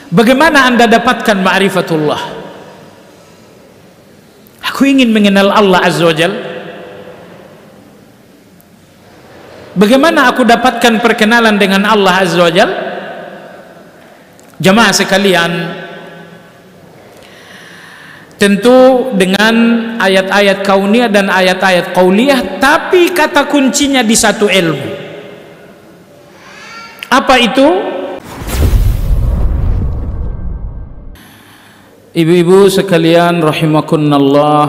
Bagaimana Anda dapatkan ma'rifatullah? Aku ingin mengenal Allah Azza wa Jalla. Bagaimana aku dapatkan perkenalan dengan Allah Azza wa Jalla? Jamaah sekalian, tentu dengan ayat-ayat kauniyah dan ayat-ayat qauliyah, tapi kata kuncinya di satu ilmu. Apa itu? Ibu-ibu sekalian rahimakumullah,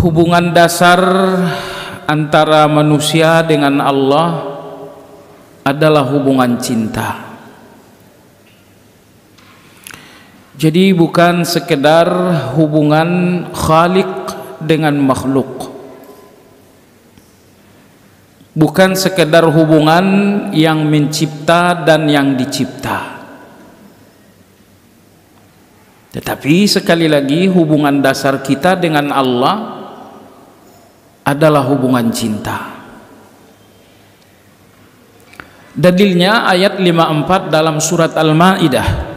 hubungan dasar antara manusia dengan Allah adalah hubungan cinta. Jadi bukan sekedar hubungan khaliq dengan makhluk, bukan sekedar hubungan yang mencipta dan yang dicipta, tetapi sekali lagi hubungan dasar kita dengan Allah adalah hubungan cinta. Dalilnya ayat 54 dalam surat Al-Maidah.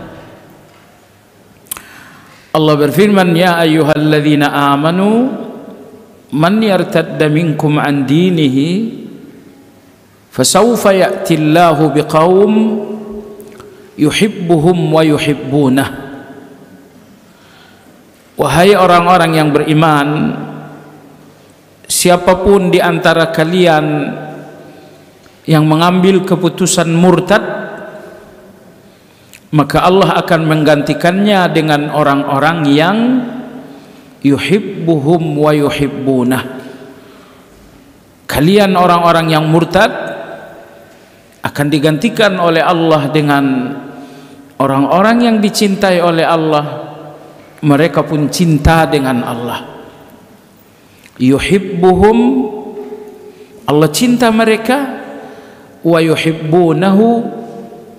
Allah berfirman, ya ayyuhalladzina amanu man yartadda minkum an dinihi fasawfa ya'tillahu biqaum yuhibbuhum wa yuhibbunah. Wahai orang-orang yang beriman, siapapun di antara kalian yang mengambil keputusan murtad, maka Allah akan menggantikannya dengan orang-orang yang yuhibbuhum wa yuhibbunah. Kalian orang-orang yang murtad akan digantikan oleh Allah dengan orang-orang yang dicintai oleh Allah, mereka pun cinta dengan Allah. Yuhibbuhum, Allah cinta mereka, wa yuhibbunahu,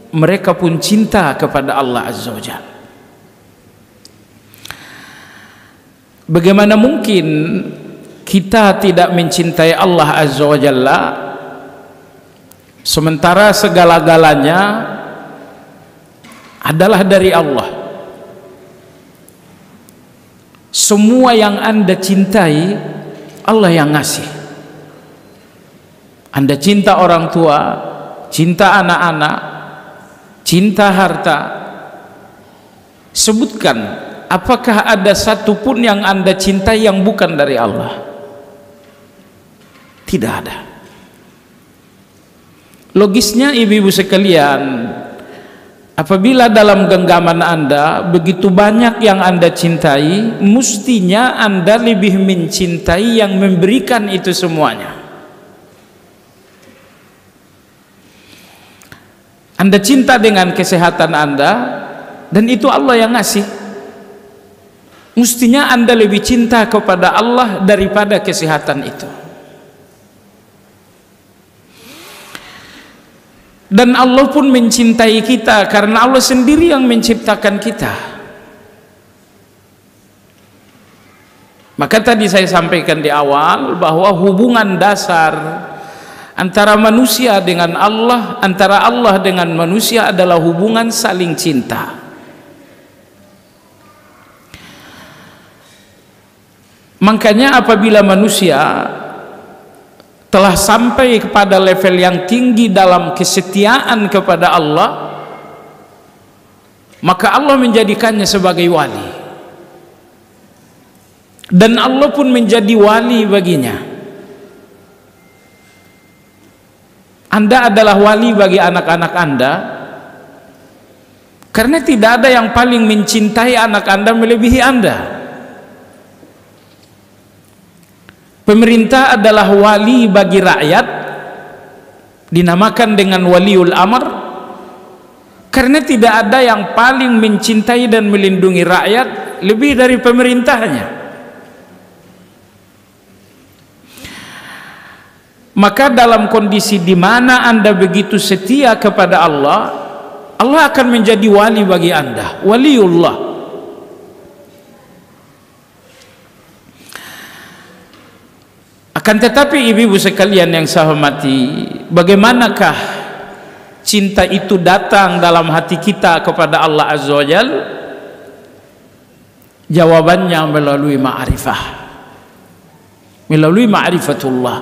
mereka pun cinta kepada Allah Azza wa Jalla. Bagaimana mungkin kita tidak mencintai Allah Azza wa Jalla sementara segala-galanya adalah dari Allah? Semua yang Anda cintai Allah yang ngasih. Anda cinta orang tua, cinta anak-anak, cinta harta. Sebutkan, apakah ada satu pun yang Anda cintai yang bukan dari Allah? Tidak ada. Logisnya ibu-ibu sekalian, apabila dalam genggaman Anda begitu banyak yang Anda cintai, mestinya Anda lebih mencintai yang memberikan itu semuanya. Anda cinta dengan kesehatan Anda, dan itu Allah yang ngasih. Mestinya Anda lebih cinta kepada Allah daripada kesehatan itu. Dan Allah pun mencintai kita karena Allah sendiri yang menciptakan kita. Maka tadi saya sampaikan di awal bahwa hubungan dasar antara manusia dengan Allah, antara Allah dengan manusia adalah hubungan saling cinta. Makanya apabila manusia telah sampai kepada level yang tinggi dalam kesetiaan kepada Allah, maka Allah menjadikannya sebagai wali, dan Allah pun menjadi wali baginya. Anda adalah wali bagi anak-anak Anda karena tidak ada yang paling mencintai anak Anda melebihi Anda. Pemerintah adalah wali bagi rakyat, dinamakan dengan waliul amr, karena tidak ada yang paling mencintai dan melindungi rakyat lebih dari pemerintahnya. Maka dalam kondisi di mana Anda begitu setia kepada Allah, Allah akan menjadi wali bagi Anda, waliullah. Akan tetapi ibu-ibu sekalian yang saya hormati, bagaimanakah cinta itu datang dalam hati kita kepada Allah Azza wa Jal? Jawabannya melalui ma'rifah, melalui ma'rifatullah,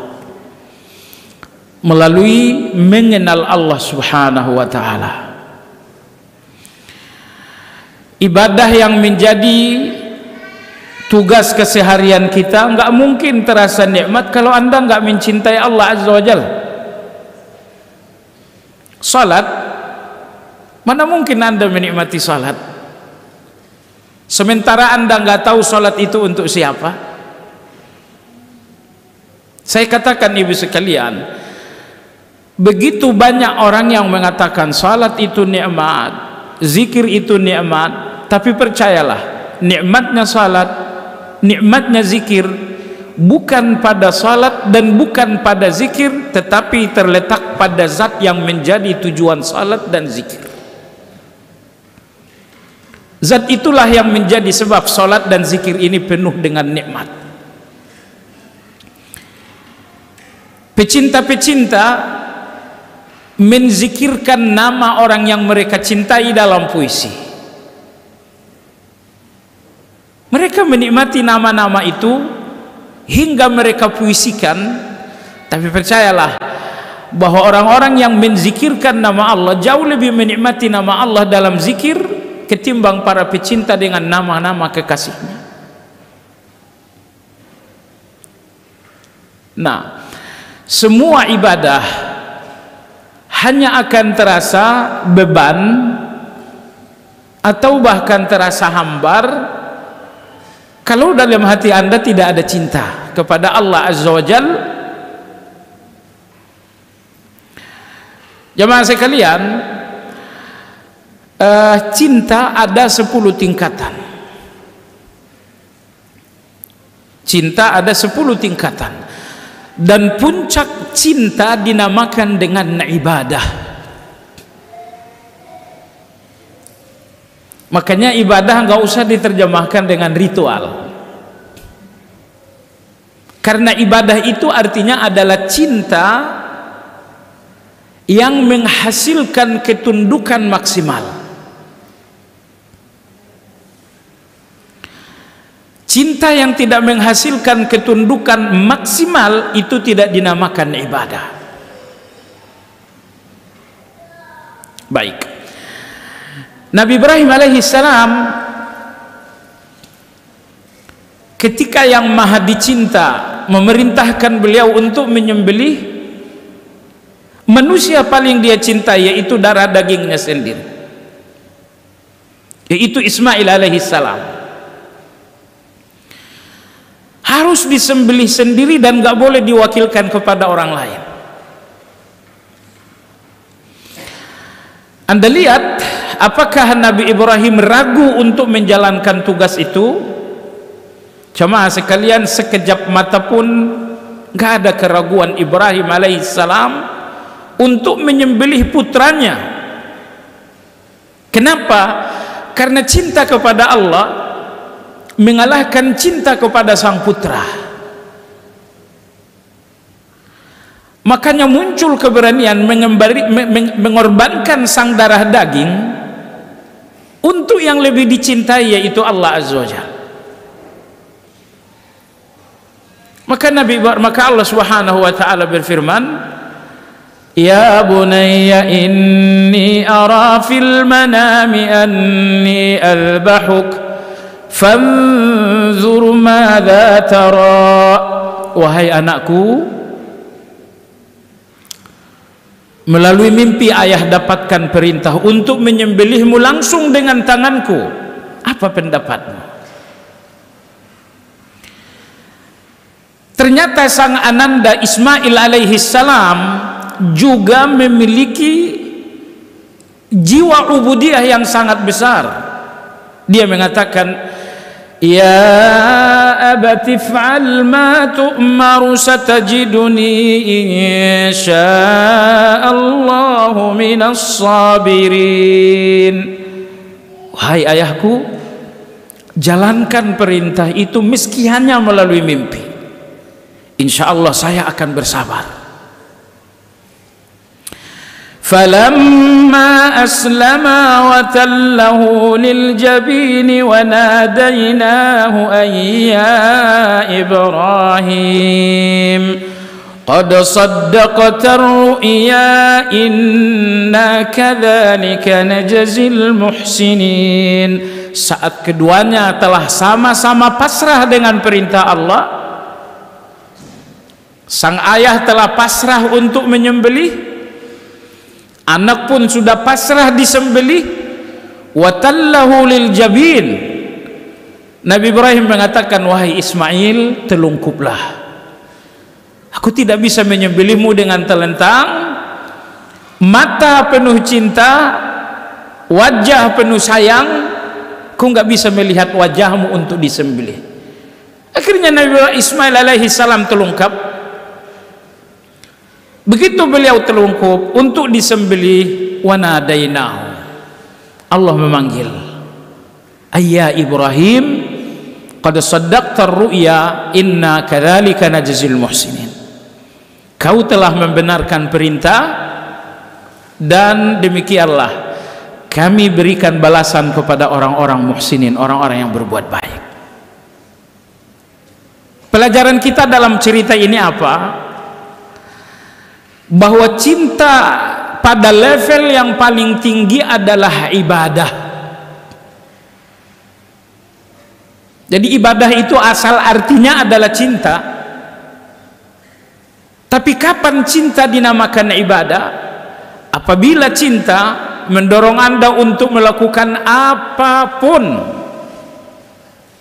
melalui mengenal Allah Subhanahu wa ta'ala. Ibadah yang menjadi tugas keseharian kita enggak mungkin terasa nikmat kalau Anda enggak mencintai Allah Azza wa Jalla. Salat, mana mungkin Anda menikmati salat sementara Anda enggak tahu salat itu untuk siapa? Saya katakan ibu sekalian, begitu banyak orang yang mengatakan salat itu nikmat, zikir itu nikmat, tapi percayalah, nikmatnya salat, nikmatnya zikir bukan pada salat dan bukan pada zikir, tetapi terletak pada zat yang menjadi tujuan salat dan zikir. Zat itulah yang menjadi sebab salat dan zikir ini penuh dengan nikmat. Pecinta-pecinta menzikirkan nama orang yang mereka cintai dalam puisi. Mereka menikmati nama-nama itu hingga mereka puisikan, tapi percayalah bahwa orang-orang yang menzikirkan nama Allah jauh lebih menikmati nama Allah dalam zikir ketimbang para pecinta dengan nama-nama kekasihnya. Nah, semua ibadah hanya akan terasa beban atau bahkan terasa hambar kalau dalam hati Anda tidak ada cinta kepada Allah Azza wa Jal. Jamaah sekalian, cinta ada 10 tingkatan. Cinta ada 10 tingkatan, dan puncak cinta dinamakan dengan ibadah. Makanya ibadah nggak usah diterjemahkan dengan ritual, karena ibadah itu artinya adalah cinta yang menghasilkan ketundukan maksimal. Cinta yang tidak menghasilkan ketundukan maksimal itu tidak dinamakan ibadah. Baik, Nabi Ibrahim alaihissalam ketika yang maha dicinta memerintahkan beliau untuk menyembelih manusia paling dia cintai, yaitu darah dagingnya sendiri, yaitu Ismail alaihissalam, harus disembelih sendiri dan gak boleh diwakilkan kepada orang lain. Anda lihat, apakah Nabi Ibrahim ragu untuk menjalankan tugas itu? Jemaah sekalian, sekejap mata pun gak ada keraguan Ibrahim alaihissalam untuk menyembelih putranya. Kenapa? Karena cinta kepada Allah mengalahkan cinta kepada sang putra. Makanya muncul keberanian mengorbankan sang darah daging untuk yang lebih dicintai, yaitu Allah Azza wa Jalla. Maka Allah Subhanahu wa taala berfirman, "Ya bunayya inni ara fil manami anni albahuk fanzur madza tara." Wahai anakku, melalui mimpi ayah dapatkan perintah untuk menyembelihmu langsung dengan tanganku. Apa pendapatmu? Ternyata sang ananda Ismail alaihissalam juga memiliki jiwa ubudiyah yang sangat besar. Dia mengatakan, "Ya abati fa'al ma tu'maru satajiduni insya'allahu minas sabirin." Wahai ayahku, jalankan perintah itu meski hanya melalui mimpi. Insya Allah saya akan bersabar. falamma aslama wa tallahu lil jabini wa nadainahu ayya Ibrahim qad saddaqta ar-ru'ya inna kadzalika najzil muhsinin. Saat keduanya telah sama-sama pasrah dengan perintah Allah, sang ayah telah pasrah untuk menyembelih, anak pun sudah pasrah disembelih. Wa tallahu lil jabin, Nabi Ibrahim mengatakan, wahai Ismail, telungkuplah, aku tidak bisa menyembelihmu dengan telentang, mata penuh cinta, wajah penuh sayang, aku nggak bisa melihat wajahmu untuk disembelih. Akhirnya Nabi Ismail alaihi salam terlungkap. Begitu beliau terlungkup untuk disembelih, wa nadainahu, Allah memanggil, ayya Ibrahim qad saddaqta ar-ru'ya inna kadzalika najzil muhsinin. Kau telah membenarkan perintah dan demikianlah kami berikan balasan kepada orang-orang muhsinin, orang-orang yang berbuat baik. Pelajaran kita dalam cerita ini apa? Bahwa cinta pada level yang paling tinggi adalah ibadah. Jadi ibadah itu asal artinya adalah cinta. Tapi kapan cinta dinamakan ibadah? Apabila cinta mendorong Anda untuk melakukan apapun,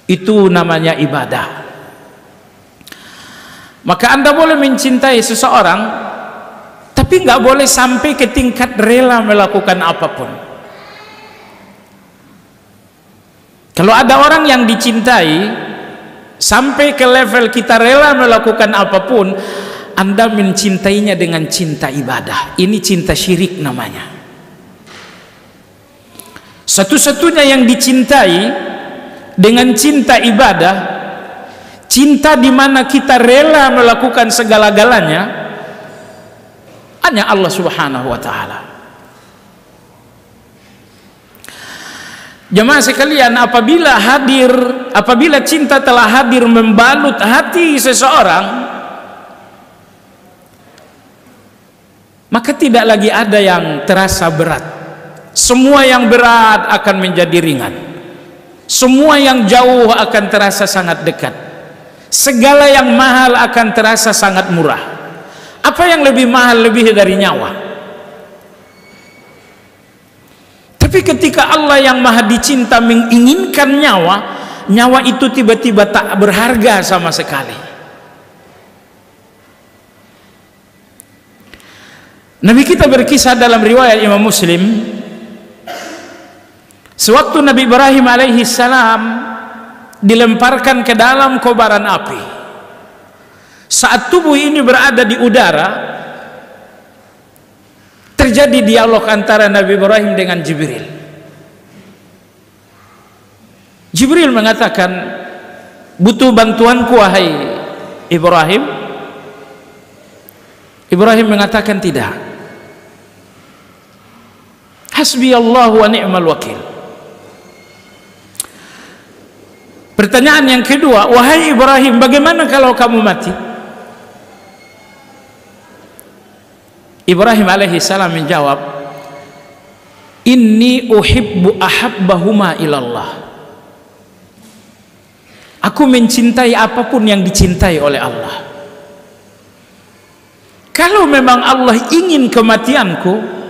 itu namanya ibadah. Maka Anda boleh mencintai seseorang, tapi nggak boleh sampai ke tingkat rela melakukan apapun. Kalau ada orang yang dicintai sampai ke level kita rela melakukan apapun, Anda mencintainya dengan cinta ibadah. Ini cinta syirik namanya. Satu-satunya yang dicintai dengan cinta ibadah, cinta di mana kita rela melakukan segala-galanya, hanya Allah Subhanahu wa taala. Jemaah sekalian, apabila cinta telah hadir membalut hati seseorang, maka tidak lagi ada yang terasa berat. Semua yang berat akan menjadi ringan. Semua yang jauh akan terasa sangat dekat. Segala yang mahal akan terasa sangat murah. Apa yang lebih mahal lebih dari nyawa? Tapi ketika Allah yang maha dicinta menginginkan nyawa, nyawa itu tiba-tiba tak berharga sama sekali. Nabi kita berkisah dalam riwayat Imam Muslim, sewaktu Nabi Ibrahim alaihi salam dilemparkan ke dalam kobaran api, saat tubuh ini berada di udara, terjadi dialog antara Nabi Ibrahim dengan Jibril. Jibril mengatakan, butuh bantuanku wahai Ibrahim? Ibrahim mengatakan tidak. Hasbi Allah wa ni'mal wakil. Pertanyaan yang kedua, wahai Ibrahim, bagaimana kalau kamu mati? Ibrahim alaihi salam menjawab, inni uhibbu ahabbahuma ilallah. Aku mencintai apapun yang dicintai oleh Allah. Kalau memang Allah ingin kematianku,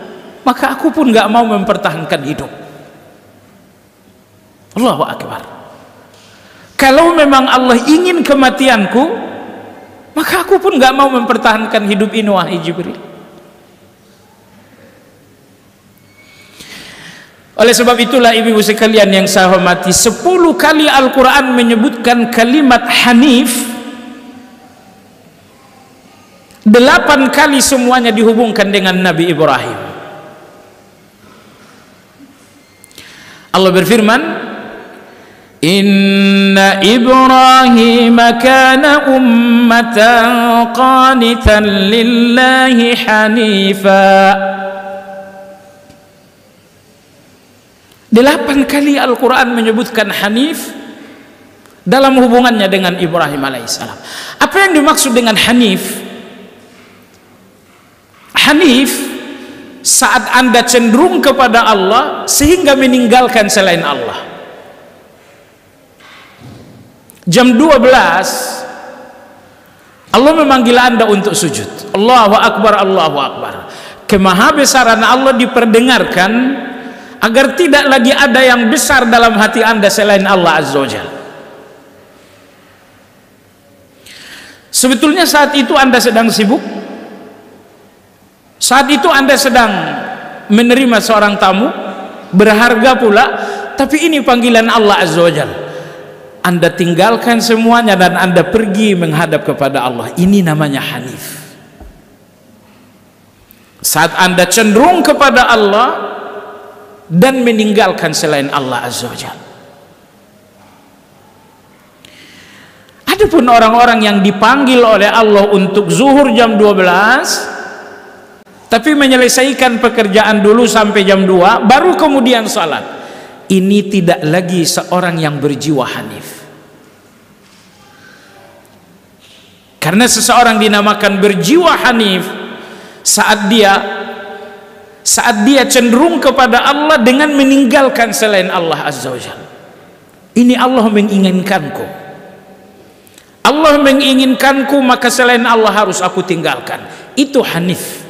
maka aku pun gak mau mempertahankan hidup. Allahu Akbar. Kalau memang Allah ingin kematianku, maka aku pun gak mau mempertahankan hidup ini wahai Jibril. Oleh sebab itulah ibu-ibu sekalian yang saya hormati, 10 kali Al-Quran menyebutkan kalimat Hanif, 8 kali semuanya dihubungkan dengan Nabi Ibrahim. Allah berfirman, inna Ibrahim kana ummatan qanitan lillahi hanifa 8 kali Al-Quran menyebutkan Hanif dalam hubungannya dengan Ibrahim alaihissalam. Apa yang dimaksud dengan Hanif? Hanif, saat Anda cenderung kepada Allah sehingga meninggalkan selain Allah. Jam 12 Allah memanggil Anda untuk sujud. Allahu Akbar, Allahu Akbar. Kemahabesaran Allah diperdengarkan agar tidak lagi ada yang besar dalam hati Anda selain Allah Azza wa Jalla. Sebetulnya saat itu Anda sedang sibuk, saat itu Anda sedang menerima seorang tamu berharga pula, tapi ini panggilan Allah Azza wa Jalla. Anda tinggalkan semuanya dan Anda pergi menghadap kepada Allah. Ini namanya Hanif. Saat Anda cenderung kepada Allah dan meninggalkan selain Allah Azza wa Jalla. Adapun orang-orang yang dipanggil oleh Allah untuk zuhur jam 12 tapi menyelesaikan pekerjaan dulu sampai jam 2 baru kemudian salat, ini tidak lagi seorang yang berjiwa hanif. Karena seseorang dinamakan berjiwa hanif saat dia cenderung kepada Allah dengan meninggalkan selain Allah Azza wa Jalla. Ini Allah menginginkanku, Allah menginginkanku, maka selain Allah harus aku tinggalkan. Itu hanif.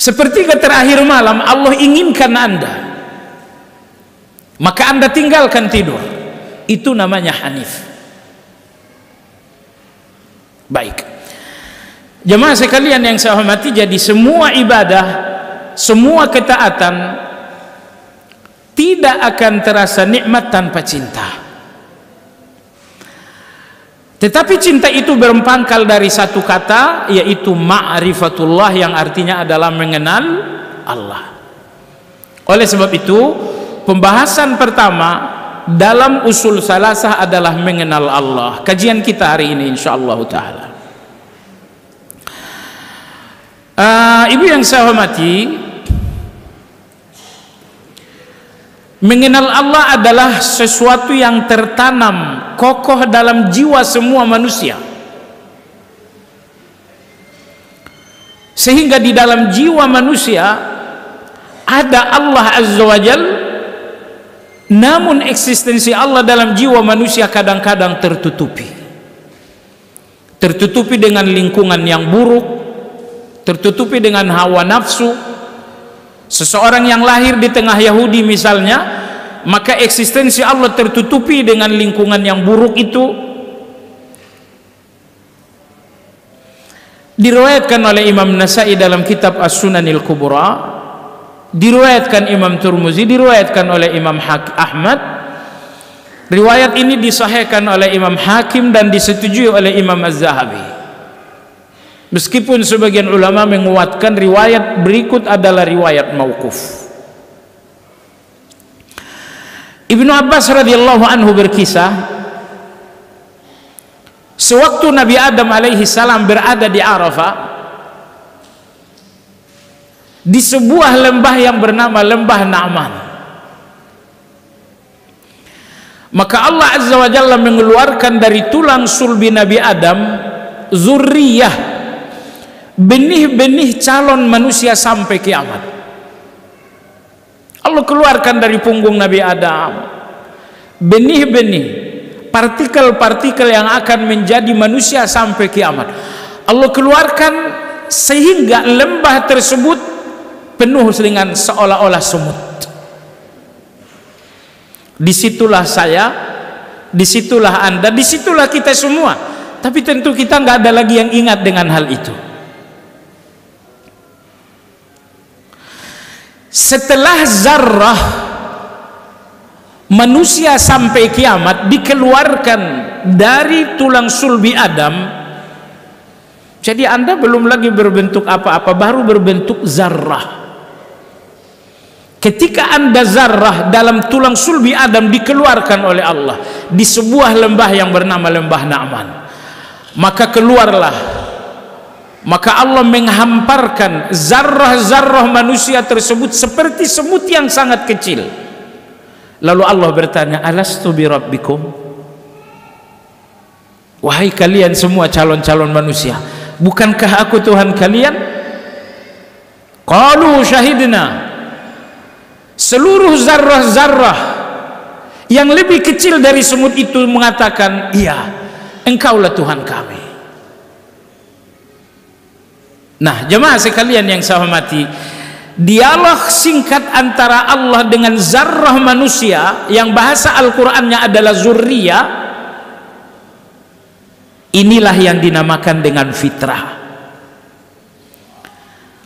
Sepertiga terakhir malam Allah inginkan Anda, maka Anda tinggalkan tidur. Itu namanya hanif. Baik, jemaah sekalian yang saya hormati, jadi semua ibadah, semua ketaatan tidak akan terasa nikmat tanpa cinta. Tetapi cinta itu berpangkal dari satu kata, yaitu ma'rifatullah, yang artinya adalah mengenal Allah. Oleh sebab itu, pembahasan pertama dalam usul salasah adalah mengenal Allah. Kajian kita hari ini insyaallah taala. Ibu yang saya hormati, mengenal Allah adalah sesuatu yang tertanam kokoh dalam jiwa semua manusia, sehingga di dalam jiwa manusia ada Allah Azza wa Jal. Namun eksistensi Allah dalam jiwa manusia kadang-kadang tertutupi dengan lingkungan yang buruk, tertutupi dengan hawa nafsu. Seseorang yang lahir di tengah Yahudi misalnya, maka eksistensi Allah tertutupi dengan lingkungan yang buruk itu. Diriwayatkan oleh Imam Nasai dalam kitab As-Sunanil Kubra, diriwayatkan Imam Turmuzi, diriwayatkan oleh Imam Ahmad. Riwayat ini disahihkan oleh Imam Hakim dan disetujui oleh Imam Az-Zahabi. Meskipun sebagian ulama menguatkan riwayat berikut adalah riwayat mauquf. Ibnu Abbas radhiyallahu anhu berkisah, sewaktu Nabi Adam alaihi salam berada di Arafah, di sebuah lembah yang bernama Lembah Na'man, maka Allah Azza wa Jalla mengeluarkan dari tulang sulbi Nabi Adam zurriyah, benih-benih calon manusia sampai kiamat. Allah keluarkan dari punggung Nabi Adam benih-benih, partikel-partikel yang akan menjadi manusia sampai kiamat. Allah keluarkan sehingga lembah tersebut penuh dengan seolah-olah semut. Disitulah saya, disitulah Anda, disitulah kita semua. Tapi tentu kita nggak ada lagi yang ingat dengan hal itu. Setelah zarrah manusia sampai kiamat dikeluarkan dari tulang sulbi Adam, jadi Anda belum lagi berbentuk apa-apa, baru berbentuk zarrah. Ketika Anda zarrah dalam tulang sulbi Adam dikeluarkan oleh Allah di sebuah lembah yang bernama Lembah Na'man, maka keluarlah maka Allah menghamparkan zarrah-zarrah manusia tersebut seperti semut yang sangat kecil. Lalu Allah bertanya, alastu bi rabbikum? Wahai kalian semua calon-calon manusia, bukankah aku Tuhan kalian? Qalu syahidna. Seluruh zarrah-zarrah yang lebih kecil dari semut itu mengatakan, iya, engkaulah Tuhan kami. Nah, jemaah sekalian yang saya hormati, dialog singkat antara Allah dengan zarrah manusia yang bahasa Al-Qur'annya adalah zurriyah, inilah yang dinamakan dengan fitrah.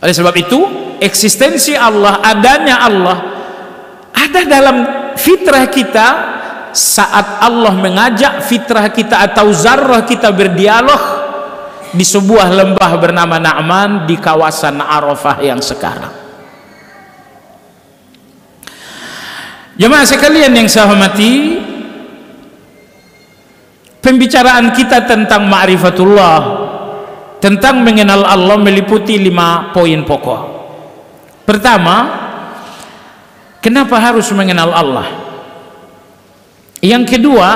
Oleh sebab itu, eksistensi Allah, adanya Allah ada dalam fitrah kita. Saat Allah mengajak fitrah kita atau zarrah kita berdialog di sebuah lembah bernama Na'man di kawasan Arafah yang sekarang. Jemaah sekalian yang saya hormati, pembicaraan kita tentang ma'rifatullah, tentang mengenal Allah, meliputi 5 poin pokok. Pertama, kenapa harus mengenal Allah? Yang kedua,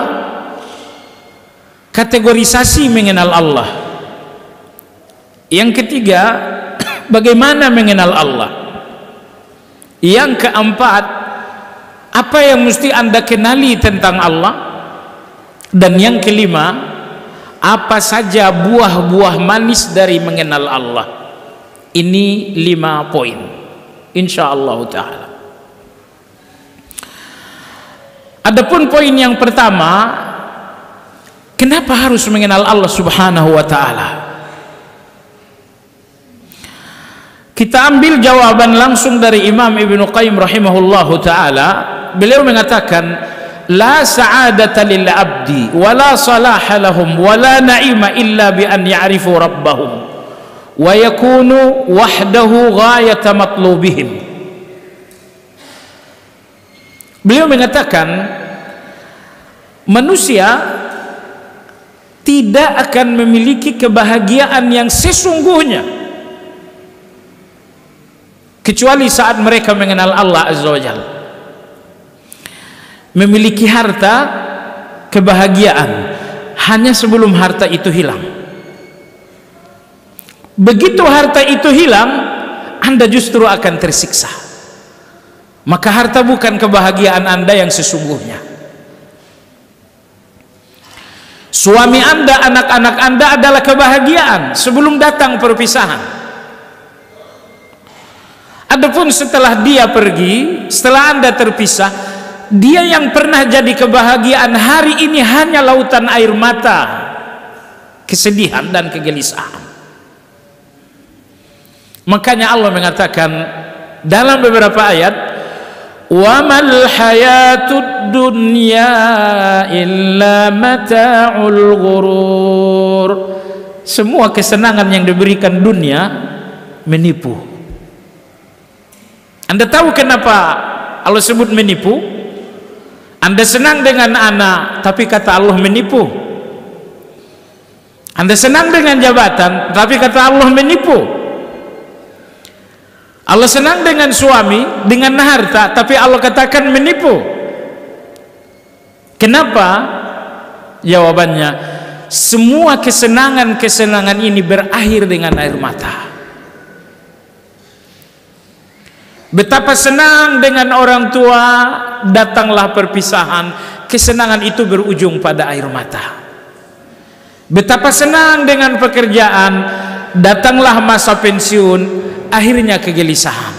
kategorisasi mengenal Allah. Yang ketiga, bagaimana mengenal Allah. Yang keempat, apa yang mesti Anda kenali tentang Allah. Dan yang kelima, apa saja buah-buah manis dari mengenal Allah. Ini 5 poin, insyaallah ta'ala. Adapun poin yang pertama, kenapa harus mengenal Allah subhanahu wa ta'ala? Kita ambil jawaban langsung dari Imam Ibnu Qayyim rahimahullahu ta'ala. Beliau mengatakan, la sa'adata lil abdi wa la salaha lahum wa la na'ima illa bi an ya'rifu rabbahum wa yakunu wahdahu ghayata matlubihim. Beliau mengatakan, manusia tidak akan memiliki kebahagiaan yang sesungguhnya kecuali saat mereka mengenal Allah Azza wa Jalla. Memiliki harta, kebahagiaan hanya sebelum harta itu hilang. Begitu harta itu hilang, Anda justru akan tersiksa. Maka harta bukan kebahagiaan Anda yang sesungguhnya. Suami Anda, anak-anak Anda adalah kebahagiaan sebelum datang perpisahan. Adapun setelah dia pergi, setelah Anda terpisah, dia yang pernah jadi kebahagiaan hari ini hanya lautan air mata, kesedihan dan kegelisahan. Makanya Allah mengatakan dalam beberapa ayat, wa mal hayatud dunya illa mata'ul ghurur. Semua kesenangan yang diberikan dunia menipu. Anda tahu kenapa Allah sebut menipu? Anda senang dengan anak, tapi kata Allah menipu. Anda senang dengan jabatan, tapi kata Allah menipu. Allah senang dengan suami, dengan harta, tapi Allah katakan menipu. Kenapa? Jawabannya, semua kesenangan-kesenangan ini berakhir dengan air mata. Betapa senang dengan orang tua, datanglah perpisahan, kesenangan itu berujung pada air mata. Betapa senang dengan pekerjaan, datanglah masa pensiun, akhirnya kegelisahan.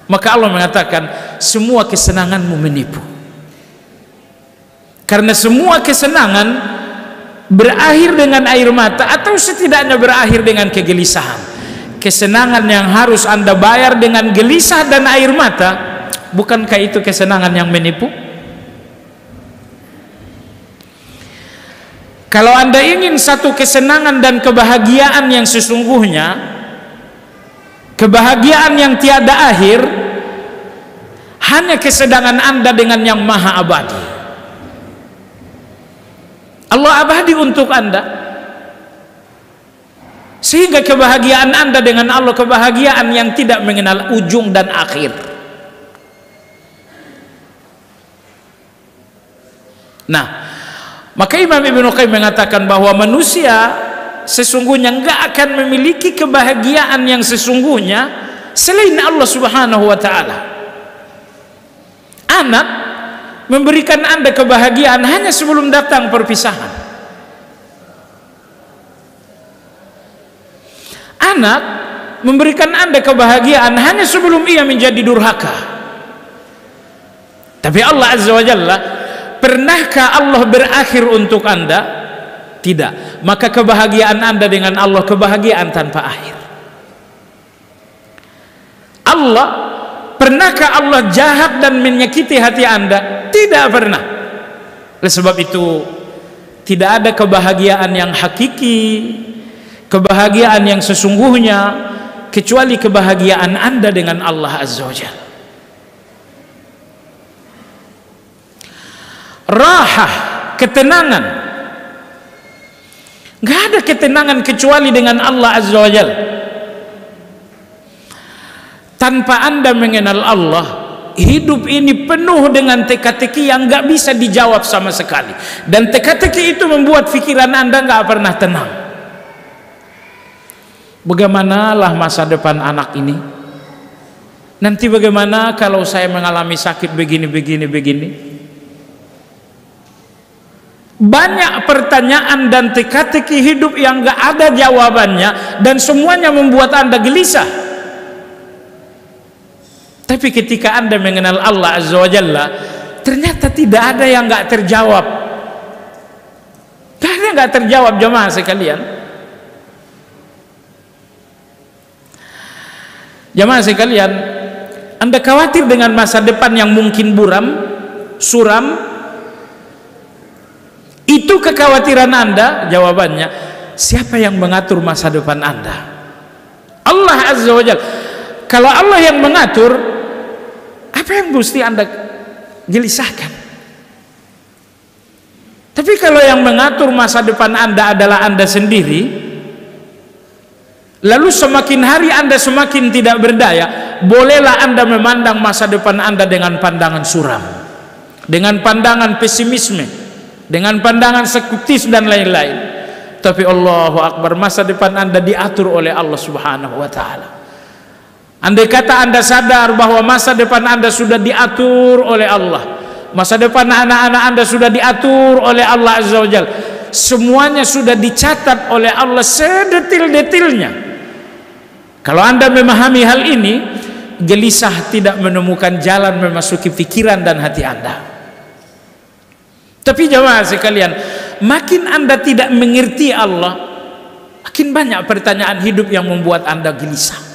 Maka Allah mengatakan, semua kesenanganmu menipu. Karena semua kesenangan berakhir dengan air mata, atau setidaknya berakhir dengan kegelisahan. Kesenangan yang harus Anda bayar dengan gelisah dan air mata, bukankah itu kesenangan yang menipu? Kalau Anda ingin satu kesenangan dan kebahagiaan yang sesungguhnya, kebahagiaan yang tiada akhir, hanya kesenangan Anda dengan yang maha abadi. Allah abadi untuk Anda. Sehingga kebahagiaan Anda dengan Allah kebahagiaan yang tidak mengenal ujung dan akhir. Nah, maka Imam Ibnu Qayyim mengatakan bahwa manusia sesungguhnya enggak akan memiliki kebahagiaan yang sesungguhnya selain Allah Subhanahu wa taala. Anak memberikan Anda kebahagiaan hanya sebelum datang perpisahan. Anak memberikan Anda kebahagiaan hanya sebelum ia menjadi durhaka. Tapi Allah Azza wa Jalla, pernahkah Allah berakhir untuk Anda? Tidak. Maka kebahagiaan Anda dengan Allah kebahagiaan tanpa akhir. Allah, pernahkah Allah jahat dan menyakiti hati Anda? Tidak pernah. Oleh sebab itu tidak ada kebahagiaan yang hakiki, kebahagiaan yang sesungguhnya kecuali kebahagiaan Anda dengan Allah Azza wa Jalla. Rahah, ketenangan. Gak ada ketenangan kecuali dengan Allah Azza wa Jalla. Tanpa Anda mengenal Allah, hidup ini penuh dengan teka-teki yang gak bisa dijawab sama sekali. Dan teka-teki itu membuat pikiran Anda gak pernah tenang. Bagaimanalah masa depan anak ini? Nanti bagaimana kalau saya mengalami sakit begini. Banyak pertanyaan dan teka-teki hidup yang gak ada jawabannya, dan semuanya membuat Anda gelisah. Tapi ketika Anda mengenal Allah Azza wa Jalla, ternyata tidak ada yang gak terjawab. Tidak ada yang gak terjawab, jemaah sekalian. Jemaah sekalian, Anda khawatir dengan masa depan yang mungkin suram? Itu kekhawatiran Anda? Jawabannya, siapa yang mengatur masa depan Anda? Allah Azza wa Jalla. Kalau Allah yang mengatur, apa yang mesti Anda gelisahkan? Tapi kalau yang mengatur masa depan Anda adalah Anda sendiri, lalu semakin hari Anda semakin tidak berdaya, bolehlah Anda memandang masa depan Anda dengan pandangan suram, dengan pandangan pesimisme, dengan pandangan skeptis dan lain-lain. Tapi Allahu Akbar, masa depan Anda diatur oleh Allah Subhanahu wa taala. Andai kata Anda sadar bahwa masa depan Anda sudah diatur oleh Allah, masa depan anak-anak Anda sudah diatur oleh Allah Azza wa Jalla, semuanya sudah dicatat oleh Allah sedetil-detilnya. Kalau Anda memahami hal ini, gelisah tidak menemukan jalan memasuki pikiran dan hati Anda. Tapi jemaah sekalian, makin Anda tidak mengerti Allah, makin banyak pertanyaan hidup yang membuat Anda gelisah.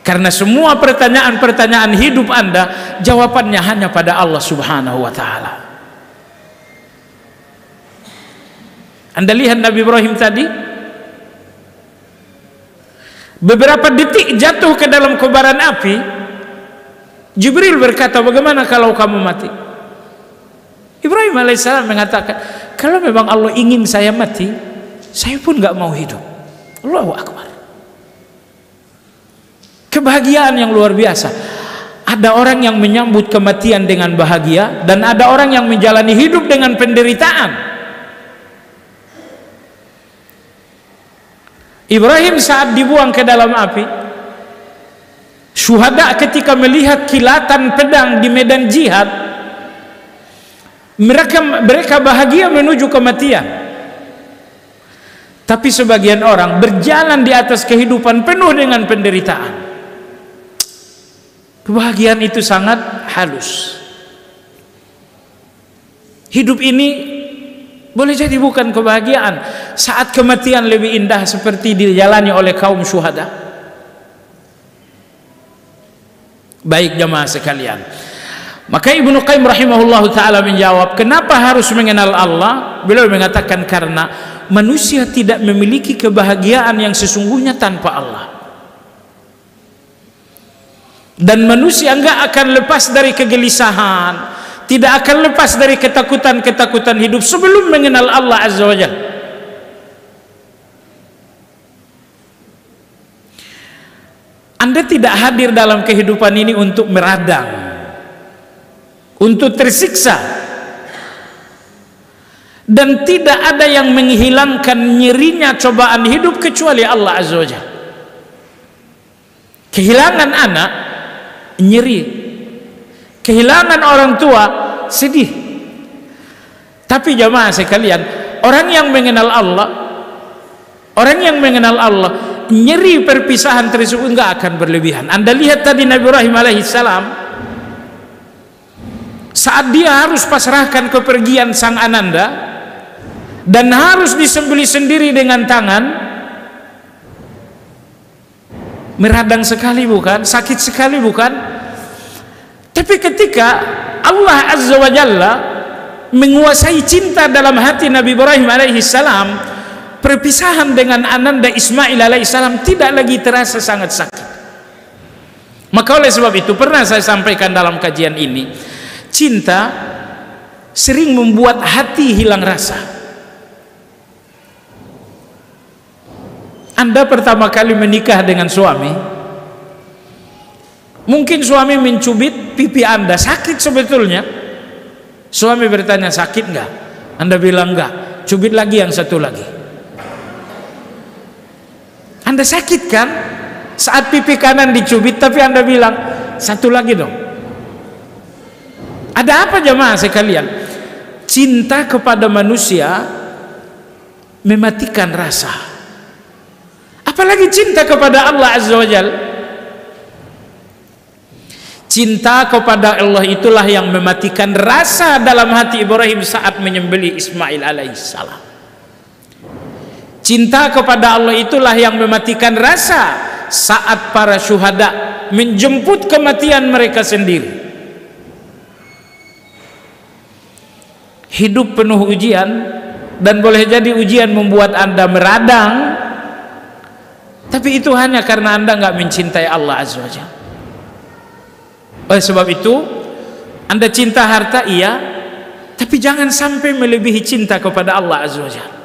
Karena semua pertanyaan-pertanyaan hidup Anda, jawabannya hanya pada Allah Subhanahu wa taala. Anda lihat Nabi Ibrahim tadi, beberapa detik jatuh ke dalam kobaran api, Jibril berkata, bagaimana kalau kamu mati? Ibrahim alaihissalam mengatakan, kalau memang Allah ingin saya mati, saya pun gak mau hidup. Allahu Akbar. Kebahagiaan yang luar biasa. Ada orang yang menyambut kematian dengan bahagia, dan ada orang yang menjalani hidup dengan penderitaan. Ibrahim saat dibuang ke dalam api, syuhada ketika melihat kilatan pedang di medan jihad, mereka bahagia menuju kematian. Tapi sebagian orang berjalan di atas kehidupan penuh dengan penderitaan. Kebahagiaan itu sangat halus. Hidup ini boleh jadi bukan kebahagiaan. Saat kematian lebih indah seperti dijalani oleh kaum syuhada. Baik jemaah sekalian, maka Ibnu Qayyim rahimahullahu ta'ala menjawab, kenapa harus mengenal Allah? Beliau mengatakan karena manusia tidak memiliki kebahagiaan yang sesungguhnya tanpa Allah. Dan manusia enggak akan lepas dari kegelisahan, tidak akan lepas dari ketakutan-ketakutan hidup sebelum mengenal Allah Azza wa Jalla. Anda tidak hadir dalam kehidupan ini untuk meradang, untuk tersiksa, dan tidak ada yang menghilangkan nyerinya cobaan hidup kecuali Allah Azza wa Jalla. Kehilangan anak nyeri, kehilangan orang tua sedih. Tapi jamaah sekalian, orang yang mengenal Allah, nyeri perpisahan tersebut enggak akan berlebihan. Anda lihat tadi Nabi Ibrahim alaihissalam, saat dia harus pasrahkan kepergian sang ananda dan harus disembelih sendiri dengan tangan, meradang sekali bukan? Sakit sekali bukan? Tapi ketika Allah Azza wa Jalla menguasai cinta dalam hati Nabi Ibrahim alaihissalam, perpisahan dengan ananda Ismail alaihissalam tidak lagi terasa sangat sakit. Maka oleh sebab itu pernah saya sampaikan dalam kajian ini, cinta sering membuat hati hilang rasa. Anda pertama kali menikah dengan suami, mungkin suami mencubit pipi Anda, sakit sebetulnya. Suami bertanya, sakit enggak? Anda bilang enggak, cubit lagi yang satu lagi. Anda sakit kan? Saat pipi kanan dicubit, tapi Anda bilang, satu lagi dong. Ada apa jemaah sekalian? Cinta kepada manusia mematikan rasa. Apalagi cinta kepada Allah Azza wa Jalla. Cinta kepada Allah itulah yang mematikan rasa dalam hati Ibrahim saat menyembelih Ismail alaihissalam. Cinta kepada Allah itulah yang mematikan rasa saat para syuhada menjemput kematian mereka sendiri. Hidup penuh ujian, dan boleh jadi ujian membuat Anda meradang, tapi itu hanya karena Anda nggak mencintai Allah Azza wa Jalla. Oleh sebab itu, Anda cinta harta iya, tapi jangan sampai melebihi cinta kepada Allah Azza wa Jalla.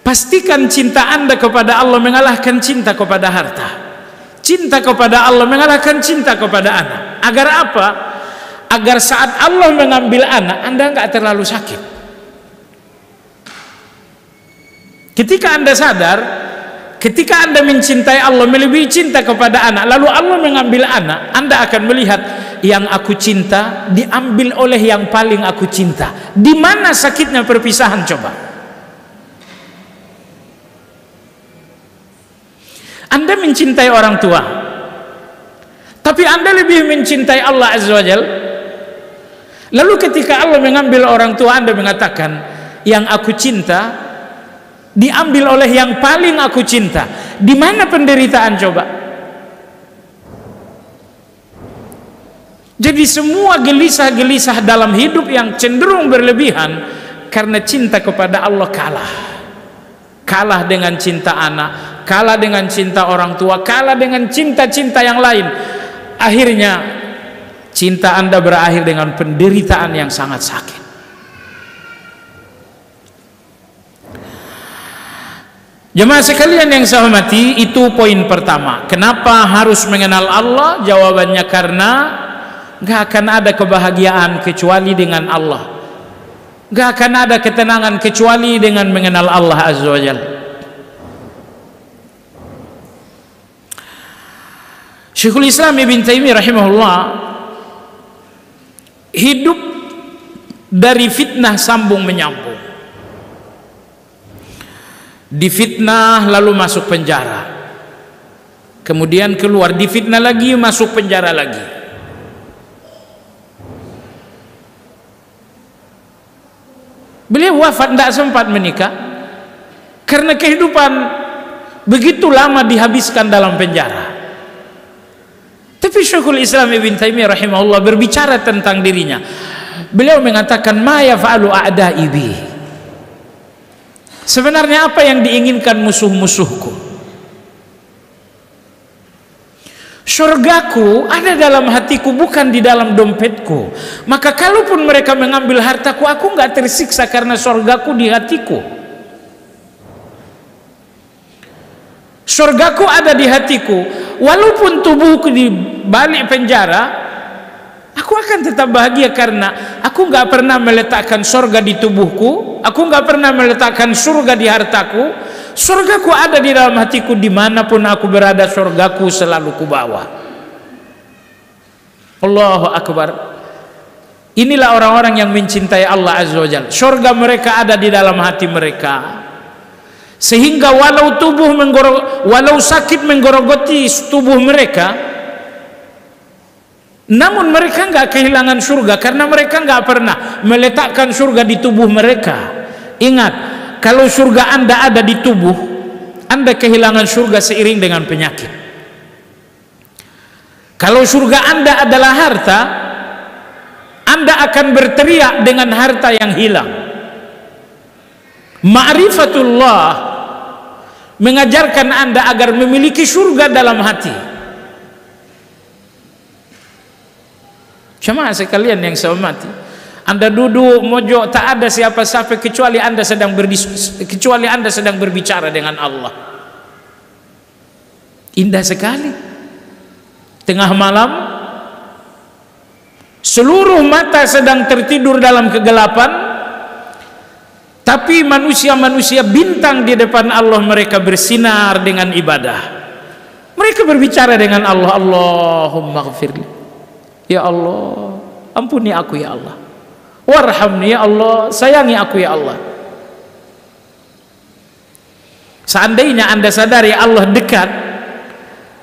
Pastikan cinta Anda kepada Allah mengalahkan cinta kepada harta. Cinta kepada Allah mengalahkan cinta kepada anak. Agar apa? Agar saat Allah mengambil anak, Anda nggak terlalu sakit. Ketika Anda sadar, ketika Anda mencintai Allah melebihi cinta kepada anak, lalu Allah mengambil anak, Anda akan melihat yang aku cinta diambil oleh yang paling aku cinta. Di mana sakitnya perpisahan coba? Anda mencintai orang tua, tapi Anda lebih mencintai Allah Azza wa Jalla. Lalu ketika Allah mengambil orang tua, Anda mengatakan yang aku cinta diambil oleh yang paling aku cinta. Di mana penderitaan coba? Jadi semua gelisah-gelisah dalam hidup yang cenderung berlebihan karena cinta kepada Allah kalah dengan cinta anak, kalah dengan cinta orang tua, kalah dengan cinta-cinta yang lain. Akhirnya cinta Anda berakhir dengan penderitaan yang sangat sakit. Jemaah sekalian yang saya hormati, itu poin pertama. Kenapa harus mengenal Allah? Jawabannya karena gak akan ada kebahagiaan kecuali dengan Allah. Gak akan ada ketenangan kecuali dengan mengenal Allah Azza wa Jalla. Syekhul Islam Ibn Taimiyah rahimahullah hidup dari fitnah sambung menyambung. Difitnah lalu masuk penjara, kemudian keluar, difitnah lagi, masuk penjara lagi. Beliau wafat tidak sempat menikah karena kehidupan begitu lama dihabiskan dalam penjara. Tapi Syekhul Islam Ibn Taimiyah rahimahullah berbicara tentang dirinya. Beliau mengatakan, ma yaf'alu a'da'i bi. Sebenarnya apa yang diinginkan musuh-musuhku? Surgaku ada dalam hatiku, bukan di dalam dompetku. Maka kalaupun mereka mengambil hartaku, aku nggak tersiksa karena surgaku di hatiku. surgaku ada di hatiku, walaupun tubuhku di balik penjara, aku akan tetap bahagia karena aku nggak pernah meletakkan surga di tubuhku, aku nggak pernah meletakkan surga di hartaku. Surgaku ada di dalam hatiku, dimanapun aku berada surgaku selalu kubawa. Allahu Akbar. Inilah orang-orang yang mencintai Allah Azza wa Jalla. Surga mereka ada di dalam hati mereka, sehingga walau walau sakit menggorogoti tubuh mereka, namun mereka nggak kehilangan surga karena mereka nggak pernah meletakkan surga di tubuh mereka. Ingat, kalau surga Anda ada di tubuh, Anda kehilangan surga seiring dengan penyakit. Kalau surga Anda adalah harta, Anda akan berteriak dengan harta yang hilang. Ma'rifatullah mengajarkan Anda agar memiliki surga dalam hati. Jemaah sekalian yang saya hormati, Anda duduk mojok, tak ada siapa-siapa kecuali Anda sedang berbicara dengan Allah. Indah sekali. Tengah malam, seluruh mata sedang tertidur dalam kegelapan, tapi manusia-manusia bintang di depan Allah, mereka bersinar dengan ibadah. Mereka berbicara dengan Allah, Allahumma ghafirli, ya Allah ampuni aku ya Allah, warhamni ya Allah, sayangi aku ya Allah. Seandainya Anda sadari Allah dekat,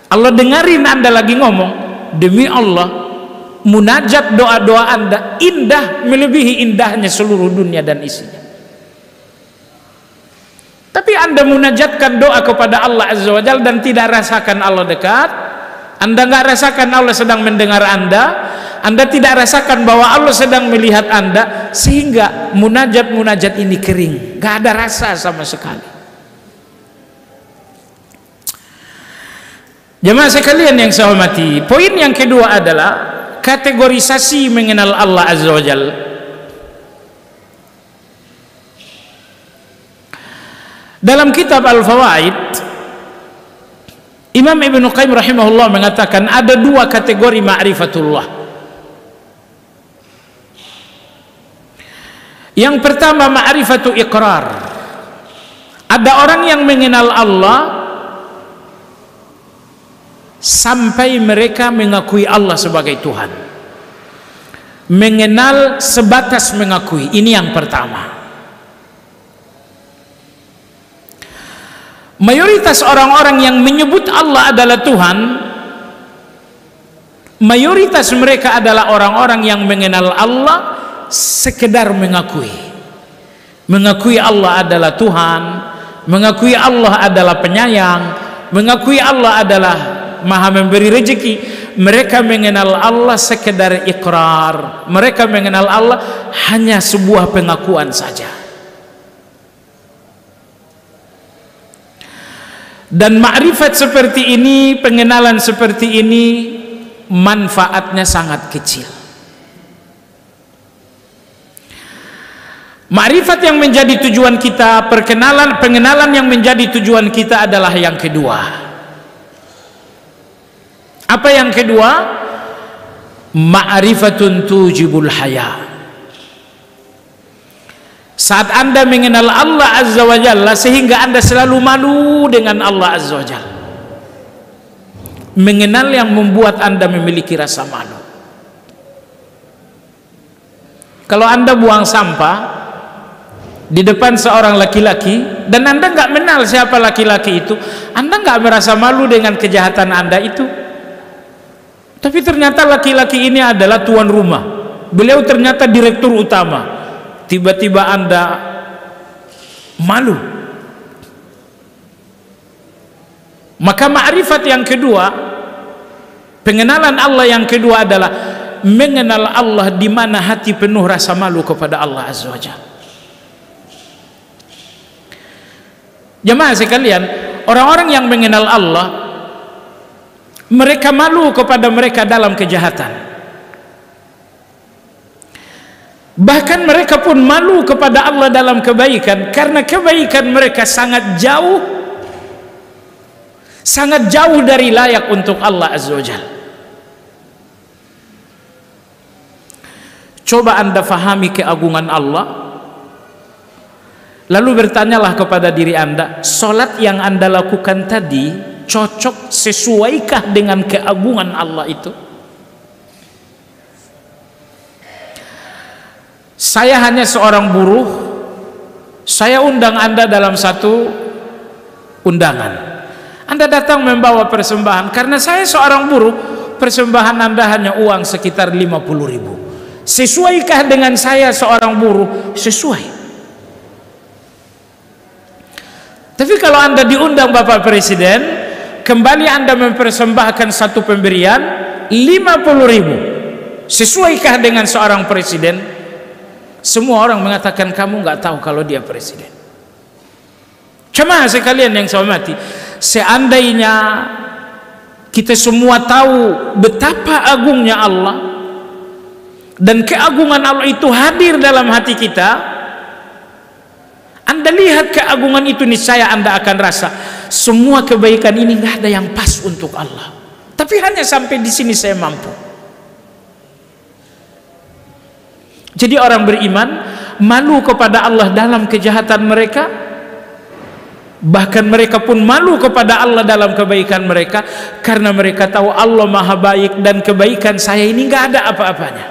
Allah dengarin Anda lagi ngomong, demi Allah munajat doa-doa Anda indah melebihi indahnya seluruh dunia dan isinya. Tapi Anda munajatkan doa kepada Allah Azza wa Jalla dan tidak rasakan Allah dekat, Anda nggak rasakan Allah sedang mendengar Anda tidak rasakan bahwa Allah sedang melihat Anda, sehingga munajat-munajat ini kering, nggak ada rasa sama sekali. Jemaah sekalian yang saya hormati, poin yang kedua adalah kategorisasi mengenal Allah Azza wa Jalla. Dalam kitab Al-Fawaid, Imam Ibnu Qayyim rahimahullah mengatakan ada dua kategori ma'rifatullah. Yang pertama ma'rifatu iqrar. Ada orang yang mengenal Allah sampai mereka mengakui Allah sebagai Tuhan, mengenal sebatas mengakui. Ini yang pertama. Mayoritas orang-orang yang menyebut Allah adalah Tuhan, mayoritas mereka adalah orang-orang yang mengenal Allah sekedar mengakui Allah adalah Tuhan, mengakui Allah adalah penyayang, mengakui Allah adalah Maha memberi rezeki. Mereka mengenal Allah sekedar ikrar, mereka mengenal Allah hanya sebuah pengakuan saja. Dan makrifat seperti ini, pengenalan seperti ini, manfaatnya sangat kecil. Makrifat yang menjadi tujuan kita, pengenalan yang menjadi tujuan kita adalah yang kedua. Apa yang kedua? Ma'rifatun tujibul haya. Saat Anda mengenal Allah Azza wa Jalla sehingga Anda selalu malu dengan Allah Azza wa Jalla. Mengenal yang membuat Anda memiliki rasa malu. Kalau Anda buang sampah di depan seorang laki-laki dan Anda nggak kenal siapa laki-laki itu, Anda nggak merasa malu dengan kejahatan Anda itu. Tapi ternyata laki-laki ini adalah tuan rumah, beliau ternyata direktur utama. Tiba-tiba Anda malu. Maka ma'rifat yang kedua, pengenalan Allah yang kedua adalah mengenal Allah di mana hati penuh rasa malu kepada Allah Azza wa Jalla. Jemaah sekalian, orang-orang yang mengenal Allah, mereka malu kepada mereka dalam kejahatan. Bahkan mereka pun malu kepada Allah dalam kebaikan, karena kebaikan mereka sangat jauh sangat jauh dari layak untuk Allah Azza wa Jalla. Coba Anda fahami keagungan Allah, lalu bertanyalah kepada diri Anda, solat yang Anda lakukan tadi cocok, sesuaikah dengan keagungan Allah itu? Saya hanya seorang buruh, saya undang Anda dalam satu undangan. Anda datang membawa persembahan, karena saya seorang buruh, persembahan Anda hanya uang sekitar 50.000. Sesuaikah dengan saya seorang buruh? Sesuai. Tapi kalau Anda diundang Bapak Presiden, kembali Anda mempersembahkan satu pemberian 50.000, sesuaikah dengan seorang presiden? Semua orang mengatakan kamu nggak tahu kalau dia presiden. Cuma sekalian yang saya hormati, seandainya kita semua tahu betapa agungnya Allah dan keagungan Allah itu hadir dalam hati kita, Anda lihat keagungan itu, niscaya Anda akan rasa semua kebaikan ini nggak ada yang pas untuk Allah, tapi hanya sampai di sini saya mampu. Jadi orang beriman malu kepada Allah dalam kejahatan mereka, bahkan mereka pun malu kepada Allah dalam kebaikan mereka, karena mereka tahu Allah maha baik dan kebaikan saya ini nggak ada apa-apanya.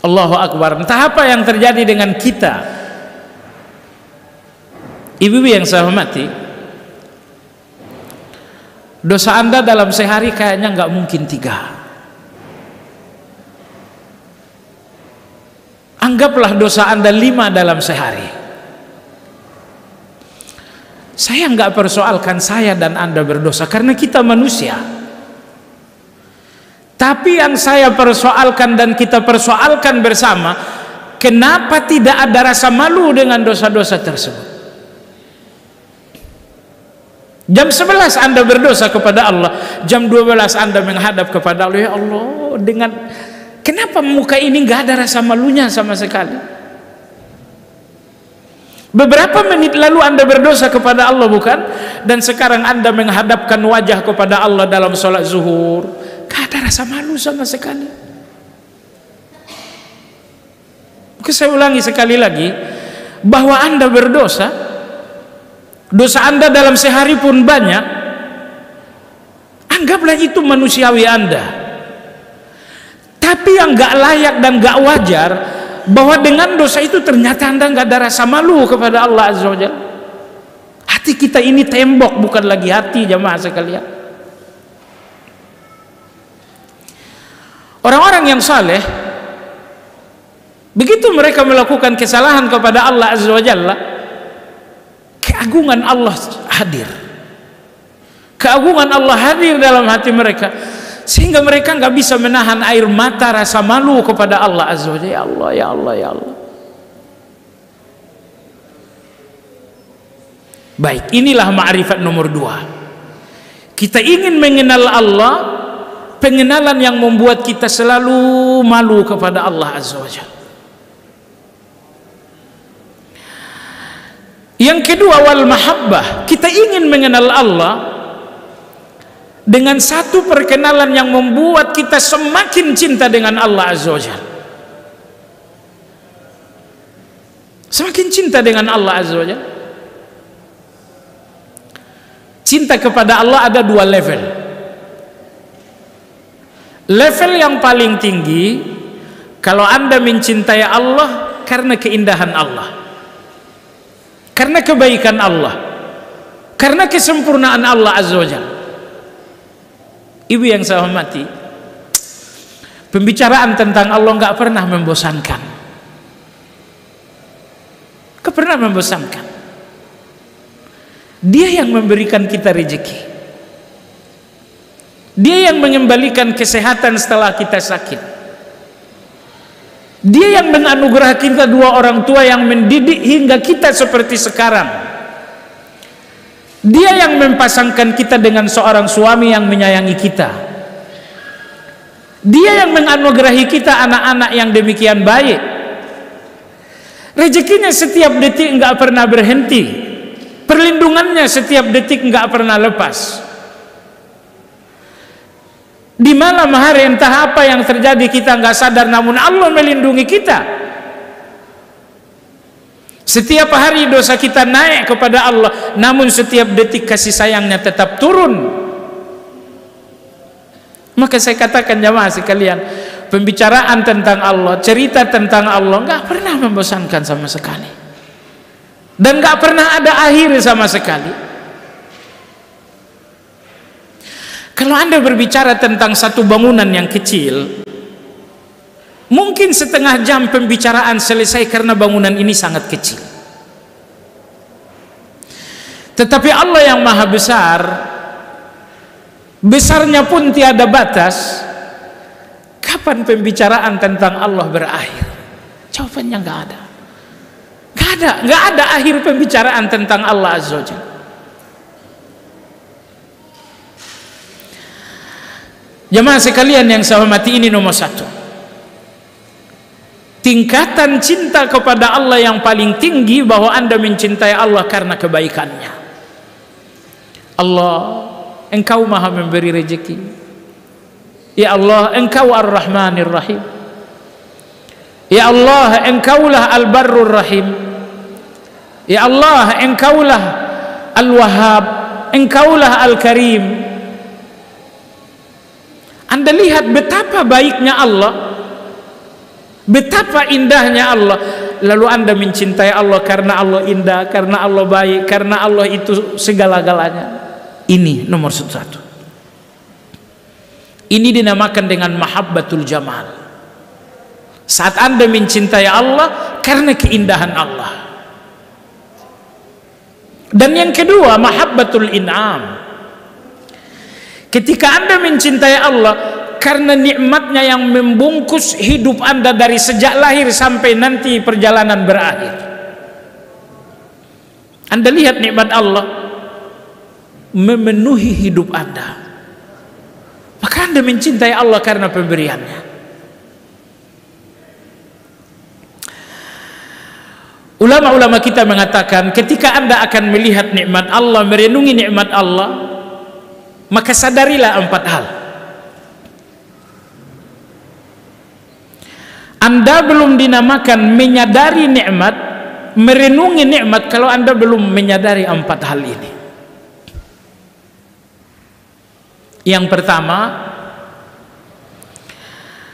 Allahu Akbar. Entah apa yang terjadi dengan kita. Ibu-ibu yang saya hormati, dosa Anda dalam sehari kayaknya nggak mungkin 3. Anggaplah dosa Anda 5 dalam sehari. Saya nggak persoalkan saya dan Anda berdosa, karena kita manusia. Tapi yang saya persoalkan dan kita persoalkan bersama, kenapa tidak ada rasa malu dengan dosa-dosa tersebut? Jam 11 Anda berdosa kepada Allah, jam 12 Anda menghadap kepada Allah, ya Allah, dengan kenapa muka ini nggak ada rasa malunya sama sekali? Beberapa menit lalu Anda berdosa kepada Allah, bukan? Dan sekarang Anda menghadapkan wajah kepada Allah dalam sholat zuhur, gak ada rasa malu sama sekali. Oke, saya ulangi sekali lagi, bahwa Anda berdosa, dosa Anda dalam sehari pun banyak, anggaplah itu manusiawi Anda. Tapi yang gak layak dan gak wajar, bahwa dengan dosa itu ternyata Anda gak ada rasa malu kepada Allah Azza wa Jalla. Hati kita ini tembok, bukan lagi hati, jamaah sekalian. Orang-orang yang saleh, begitu mereka melakukan kesalahan kepada Allah Azza wa Jalla, keagungan Allah hadir. Keagungan Allah hadir dalam hati mereka, sehingga mereka nggak bisa menahan air mata rasa malu kepada Allah Azza wa Jalla. Ya Allah, ya Allah, ya Allah. Baik, inilah ma'rifat nomor 2. Kita ingin mengenal Allah, pengenalan yang membuat kita selalu malu kepada Allah Azza wa Jalla. Yang kedua, wal mahabbah, kita ingin mengenal Allah dengan satu perkenalan yang membuat kita semakin cinta dengan Allah Azza wa Jalla. Semakin cinta dengan Allah Azza wa Jalla. Cinta kepada Allah ada 2 level. Level yang paling tinggi, kalau Anda mencintai Allah karena keindahan Allah, karena kebaikan Allah, karena kesempurnaan Allah Azza wa Jalla. Ibu yang saya hormati, pembicaraan tentang Allah nggak pernah membosankan. Nggak pernah membosankan. Dia yang memberikan kita rezeki. Dia yang mengembalikan kesehatan setelah kita sakit. Dia yang menganugerah kita 2 orang tua yang mendidik hingga kita seperti sekarang. Dia yang mempasangkan kita dengan seorang suami yang menyayangi kita. Dia yang menganugerahi kita anak-anak yang demikian baik. Rezekinya setiap detik enggak pernah berhenti. perlindungannya setiap detik nggak pernah lepas. Di malam hari entah apa yang terjadi kita nggak sadar, namun Allah melindungi kita. Setiap hari dosa kita naik kepada Allah, namun setiap detik kasih sayangnya tetap turun. Maka saya katakan jamaah sekalian, pembicaraan tentang Allah, cerita tentang Allah nggak pernah membosankan sama sekali, dan nggak pernah ada akhir sama sekali. Kalau Anda berbicara tentang satu bangunan yang kecil, mungkin setengah jam pembicaraan selesai karena bangunan ini sangat kecil. Tetapi Allah yang maha besar, besarnya pun tiada batas. Kapan pembicaraan tentang Allah berakhir? Jawabannya nggak ada. Nggak ada akhir pembicaraan tentang Allah Azza wa Jalla. Jemaah sekalian yang saya hormati, ini nomor satu. Tingkatan cinta kepada Allah yang paling tinggi, bahwa Anda mencintai Allah karena kebaikannya. Allah, Engkau maha memberi rezeki. Ya Allah, Engkau Ar-Rahmanir Rahim. Ya Allah, Engkaulah Al-Barrur Rahim. Ya Allah, Engkaulah Al-Wahhab. Engkaulah Al-Karim. Anda lihat betapa baiknya Allah, betapa indahnya Allah, lalu Anda mencintai Allah karena Allah indah, karena Allah baik, karena Allah itu segala-galanya. Ini nomor satu. Ini dinamakan dengan mahabbatul jamal. Saat Anda mencintai Allah karena keindahan Allah. Dan yang kedua, mahabbatul in'am. Ketika Anda mencintai Allah karena nikmatnya yang membungkus hidup Anda dari sejak lahir sampai nanti perjalanan berakhir. Anda lihat nikmat Allah memenuhi hidup Anda, maka Anda mencintai Allah karena pemberiannya. Ulama-ulama kita mengatakan, ketika Anda akan melihat nikmat Allah, merenungi nikmat Allah, maka sadarilah 4 hal. Anda belum dinamakan menyadari nikmat, merenungi nikmat, kalau Anda belum menyadari 4 hal ini. Yang pertama,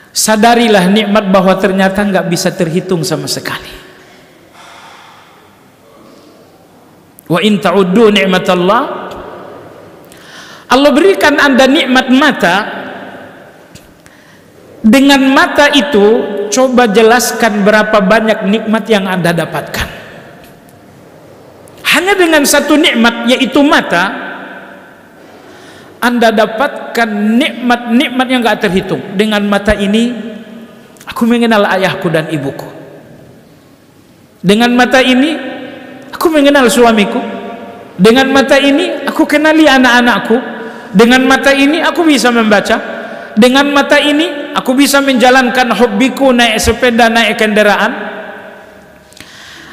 sadarilah nikmat bahwa ternyata nggak bisa terhitung sama sekali. Wa in ta'uddu ni'matallah, Allah berikan Anda nikmat mata. Dengan mata itu, coba jelaskan berapa banyak nikmat yang Anda dapatkan. Hanya dengan satu nikmat, yaitu mata, Anda dapatkan nikmat-nikmat yang gak terhitung. Dengan mata ini, aku mengenal ayahku dan ibuku. Dengan mata ini, aku mengenal suamiku. Dengan mata ini, aku kenali anak-anakku. Dengan mata ini aku bisa membaca. Dengan mata ini aku bisa menjalankan hobiku, naik sepeda, naik kendaraan.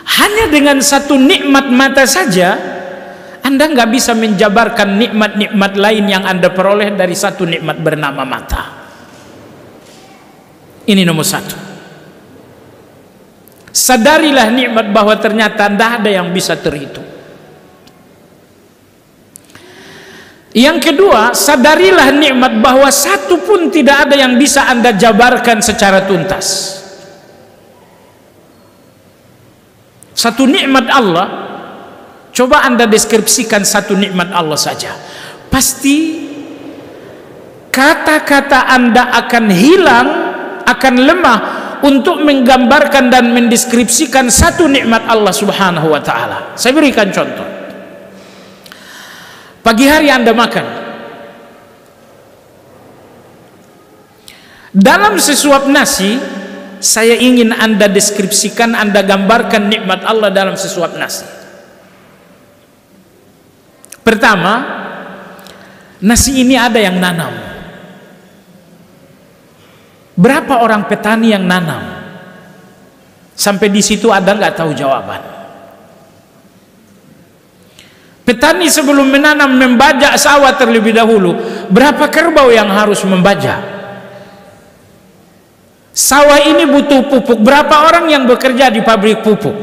Hanya dengan satu nikmat mata saja Anda nggak bisa menjabarkan nikmat-nikmat lain yang Anda peroleh dari satu nikmat bernama mata. Ini nomor satu. Sadarilah nikmat bahwa ternyata tidak ada yang bisa terhitung. Yang kedua, sadarilah nikmat bahwa satu pun tidak ada yang bisa Anda jabarkan secara tuntas. Satu nikmat Allah, coba Anda deskripsikan satu nikmat Allah saja. Pasti kata-kata Anda akan hilang, akan lemah untuk menggambarkan dan mendeskripsikan satu nikmat Allah Subhanahu wa taala. Saya berikan contoh. Pagi hari Anda makan, dalam sesuap nasi, saya ingin Anda deskripsikan, Anda gambarkan nikmat Allah dalam sesuap nasi. Pertama, nasi ini ada yang nanam. Berapa orang petani yang nanam? Sampai di situ Anda nggak tahu jawaban. Petani sebelum menanam membajak sawah terlebih dahulu. Berapa kerbau yang harus membajak? Sawah ini butuh pupuk. Berapa orang yang bekerja di pabrik pupuk?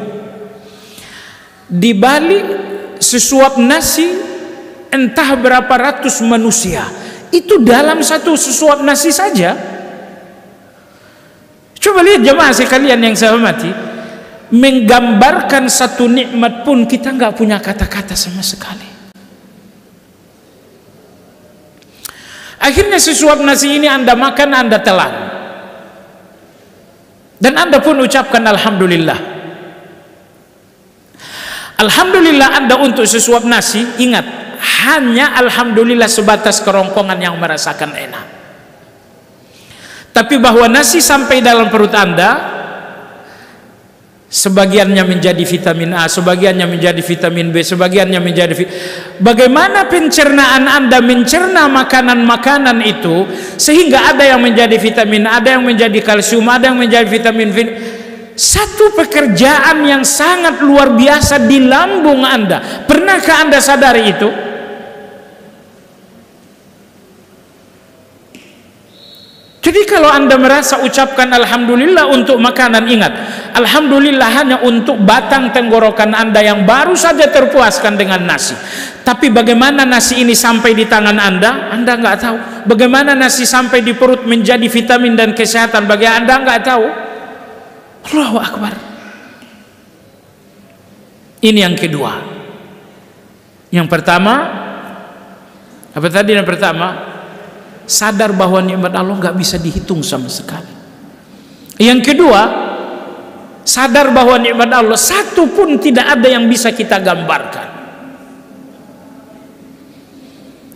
Di balik sesuap nasi entah berapa ratus manusia. Itu dalam satu sesuap nasi saja. Coba lihat jemaah sekalian yang saya hormati, menggambarkan satu nikmat pun kita nggak punya kata-kata sama sekali. Akhirnya sesuap nasi ini Anda makan, Anda telan, dan Anda pun ucapkan alhamdulillah. Alhamdulillah Anda untuk sesuap nasi. Ingat, hanya alhamdulillah sebatas kerongkongan yang merasakan enak. Tapi bahwa nasi sampai dalam perut Anda, sebagiannya menjadi vitamin A, sebagiannya menjadi vitamin B, sebagiannya menjadi bagaimana pencernaan Anda mencerna makanan-makanan itu sehingga ada yang menjadi vitamin, ada yang menjadi kalsium, ada yang menjadi vitamin V. Satu pekerjaan yang sangat luar biasa di lambung Anda. Pernahkah Anda sadari itu? Jadi kalau Anda merasa ucapkan alhamdulillah untuk makanan, ingat, alhamdulillah hanya untuk batang tenggorokan Anda yang baru saja terpuaskan dengan nasi. Tapi bagaimana nasi ini sampai di tangan Anda nggak tahu. Bagaimana nasi sampai di perut menjadi vitamin dan kesehatan bagi Anda nggak tahu. Allahu Akbar. Ini yang kedua. Yang pertama, apa tadi yang pertama? Sadar bahwa nikmat Allah nggak bisa dihitung sama sekali. Yang kedua, sadar bahwa nikmat Allah satu pun tidak ada yang bisa kita gambarkan.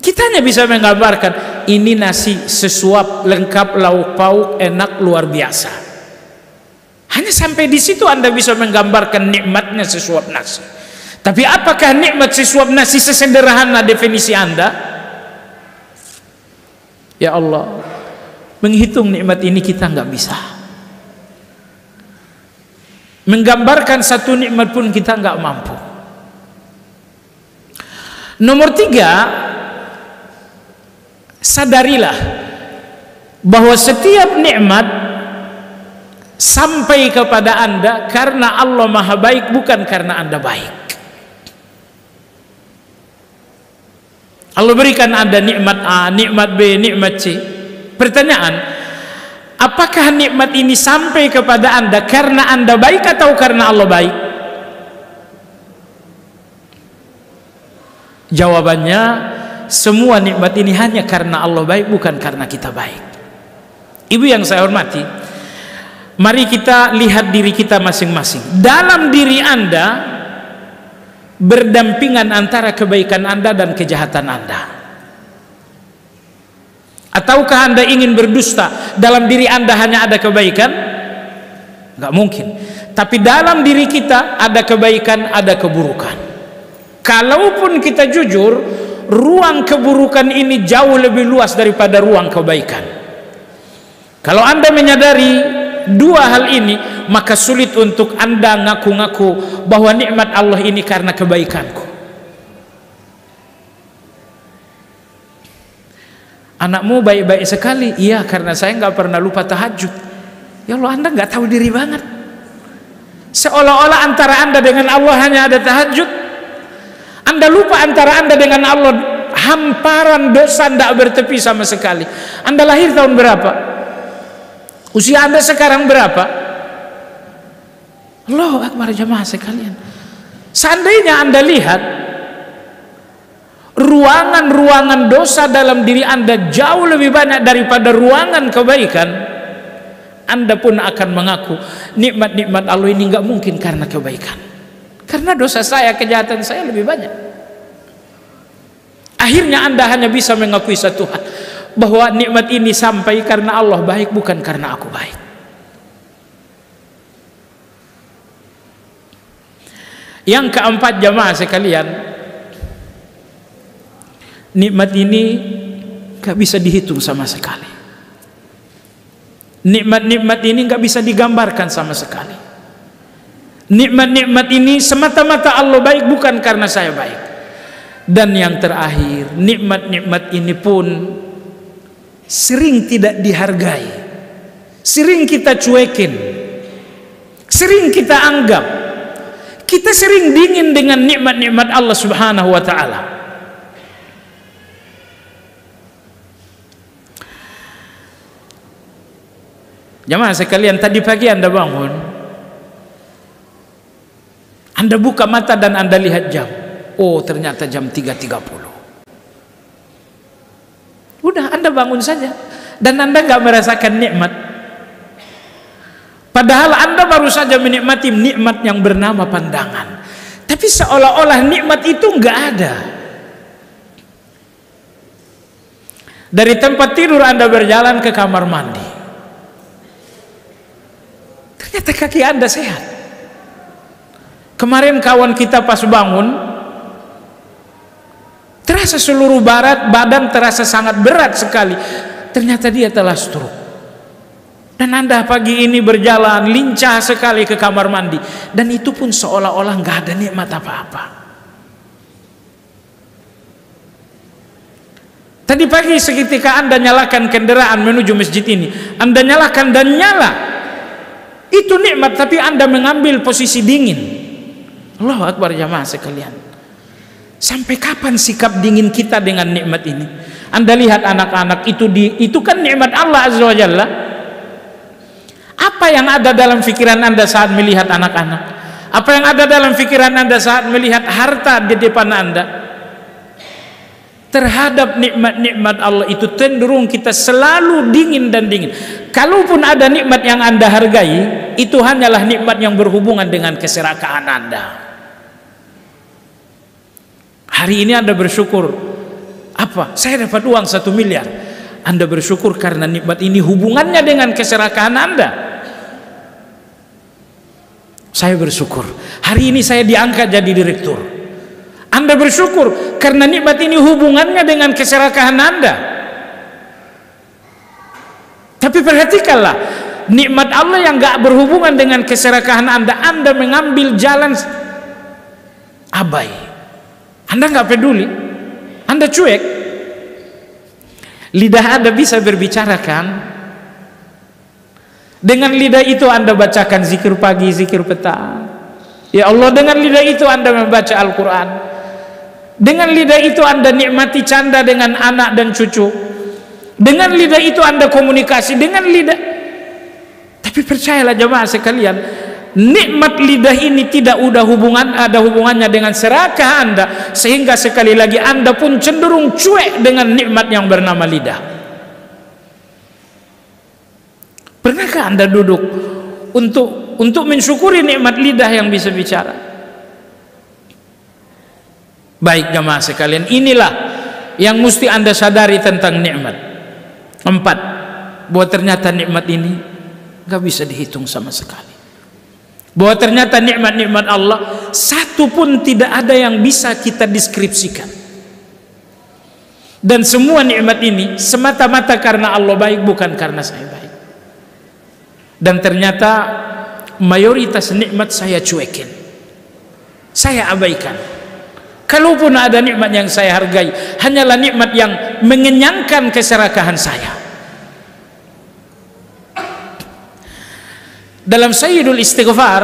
Kita hanya bisa menggambarkan ini nasi sesuap lengkap lauk pauk enak luar biasa. Hanya sampai di situ Anda bisa menggambarkan nikmatnya sesuap nasi. Tapi apakah nikmat sesuap nasi sesederhana definisi Anda? Ya Allah, menghitung nikmat ini kita nggak bisa. Menggambarkan satu nikmat pun kita nggak mampu. Nomor 3, sadarilah bahwa setiap nikmat sampai kepada Anda karena Allah Maha Baik, bukan karena Anda baik. Allah berikan Anda nikmat A, nikmat B, nikmat C. Pertanyaan, apakah nikmat ini sampai kepada Anda karena Anda baik atau karena Allah baik? Jawabannya, semua nikmat ini hanya karena Allah baik, bukan karena kita baik. Ibu yang saya hormati, mari kita lihat diri kita masing-masing. Dalam diri Anda berdampingan antara kebaikan Anda dan kejahatan Anda. Ataukah Anda ingin berdusta, dalam diri Anda hanya ada kebaikan? Nggak mungkin. Tapi dalam diri kita ada kebaikan, ada keburukan. Kalaupun kita jujur, ruang keburukan ini jauh lebih luas daripada ruang kebaikan. Kalau Anda menyadari dua hal ini, maka sulit untuk Anda ngaku-ngaku bahwa nikmat Allah ini karena kebaikanku. Anakmu baik-baik sekali. Iya, karena saya nggak pernah lupa tahajud. Ya Allah, Anda nggak tahu diri banget. Seolah-olah antara Anda dengan Allah hanya ada tahajud. Anda lupa antara Anda dengan Allah hamparan dosa tidak bertepi sama sekali. Anda lahir tahun berapa? Usia Anda sekarang berapa? Allahu Akbar jamaah sekalian. Seandainya Anda lihat ruangan-ruangan dosa dalam diri Anda jauh lebih banyak daripada ruangan kebaikan, Anda pun akan mengaku nikmat-nikmat Allah ini nggak mungkin karena kebaikan. Karena dosa saya, kejahatan saya lebih banyak. Akhirnya Anda hanya bisa mengakui satu hal, bahwa nikmat ini sampai karena Allah baik, bukan karena aku baik. Yang keempat jamaah sekalian, nikmat ini gak bisa dihitung sama sekali. Nikmat-nikmat ini gak bisa digambarkan sama sekali. Nikmat-nikmat ini semata-mata Allah baik, bukan karena saya baik. Dan yang terakhir, nikmat-nikmat ini pun sering tidak dihargai, sering kita cuekin, sering kita anggap. Kita sering dingin dengan nikmat-nikmat Allah Subhanahu wa taala. Jamaah sekalian, tadi pagi Anda bangun, Anda buka mata dan Anda lihat jam. Oh, ternyata jam 3.30. Udah, Anda bangun saja dan Anda nggak merasakan nikmat. Padahal Anda baru saja menikmati nikmat yang bernama pandangan. Tapi seolah-olah nikmat itu nggak ada. Dari tempat tidur Anda berjalan ke kamar mandi, ternyata kaki Anda sehat. Kemarin kawan kita pas bangun, terasa seluruh badan terasa sangat berat sekali. Ternyata dia telah stroke. Dan Anda pagi ini berjalan lincah sekali ke kamar mandi, dan itu pun seolah-olah nggak ada nikmat apa-apa. Tadi pagi seketika Anda nyalakan kendaraan menuju masjid ini, Anda nyalakan dan nyala, itu nikmat, tapi Anda mengambil posisi dingin. Allahu Akbar jamaah sekalian. Sampai kapan sikap dingin kita dengan nikmat ini? Anda lihat anak-anak itu kan nikmat Allah Azza wa Jalla. Apa yang ada dalam pikiran Anda saat melihat anak-anak? Apa yang ada dalam pikiran Anda saat melihat harta di depan Anda? Terhadap nikmat-nikmat Allah itu cenderung kita selalu dingin dan dingin. Kalaupun ada nikmat yang Anda hargai, itu hanyalah nikmat yang berhubungan dengan keserakahan Anda. Hari ini Anda bersyukur, apa? Saya dapat uang 1 miliar. Anda bersyukur karena nikmat ini hubungannya dengan keserakahan Anda. Saya bersyukur, hari ini saya diangkat jadi direktur. Anda bersyukur karena nikmat ini hubungannya dengan keserakahan Anda. Tapi perhatikanlah, nikmat Allah yang gak berhubungan dengan keserakahan Anda mengambil jalan abai. Anda nggak peduli, Anda cuek. Lidah Anda bisa berbicara kan? Dengan lidah itu Anda bacakan zikir pagi, zikir petang. Ya Allah, dengan lidah itu Anda membaca Al-Quran. Dengan lidah itu Anda nikmati canda dengan anak dan cucu. Dengan lidah itu Anda komunikasi dengan lidah. Tapi percayalah jemaah sekalian, nikmat lidah ini tidak ada hubungannya dengan serakah Anda, sehingga sekali lagi Anda pun cenderung cuek dengan nikmat yang bernama lidah. Pernahkah Anda duduk untuk mensyukuri nikmat lidah yang bisa bicara? Baik jemaah sekalian, inilah yang mesti Anda sadari tentang nikmat. 4, bahwa ternyata nikmat ini gak bisa dihitung sama sekali. Bahwa ternyata nikmat-nikmat Allah satu pun tidak ada yang bisa kita deskripsikan. Dan semua nikmat ini semata-mata karena Allah baik, bukan karena saya baik. Dan ternyata mayoritas nikmat saya cuekin, saya abaikan. Kalaupun ada nikmat yang saya hargai, hanyalah nikmat yang mengenyangkan keserakahan saya. Dalam Sayyidul Istighfar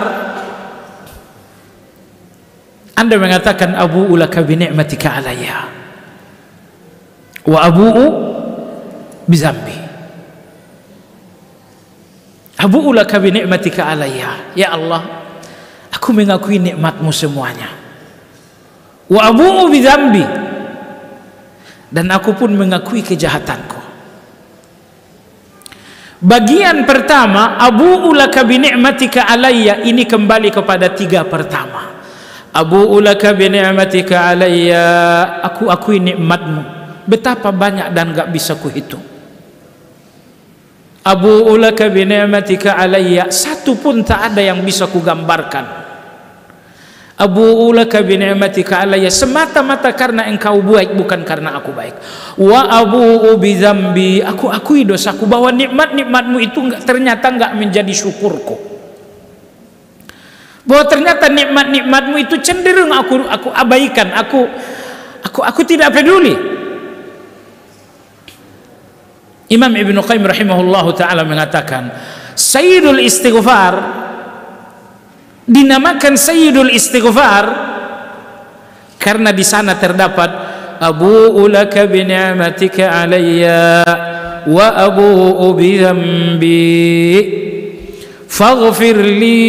Anda mengatakan, abu'u laka bi ni'matika alayya wa abu'u bi dzambi. Abu'u laka bi ni'matika alayya, ya Allah, aku mengakui nikmatmu semuanya. Wa abu'u bi dzambi, dan aku pun mengakui kejahatanku. Bagian pertama, abu'u laka bi ni'matika alayya, ini kembali kepada 3 pertama. Abu'u laka bi ni'matika alayya, aku akui nikmatmu, betapa banyak dan gak bisa kuhitung. Abu'u laka bi ni'matika alayya, satu pun tak ada yang bisa kugambarkan. Abu'u laka bi ni'matika alayya, semata-mata karena engkau baik, bukan karena aku baik. Wa abu'u bi dzambi, aku akui dosaku, bahwa nikmat-nikmatmu itu ternyata enggak menjadi syukurku. Bahwa ternyata nikmat-nikmatmu itu cenderung aku abaikan, Aku tidak peduli. Imam Ibnu Qayyim rahimahullahu taala mengatakan, Sayyidul Istighfar dinamakan Sayyidul Istighfar karena di sana terdapat abu'u laka bi ni'matika alayya wa abu'u bi dhanbi faghfir li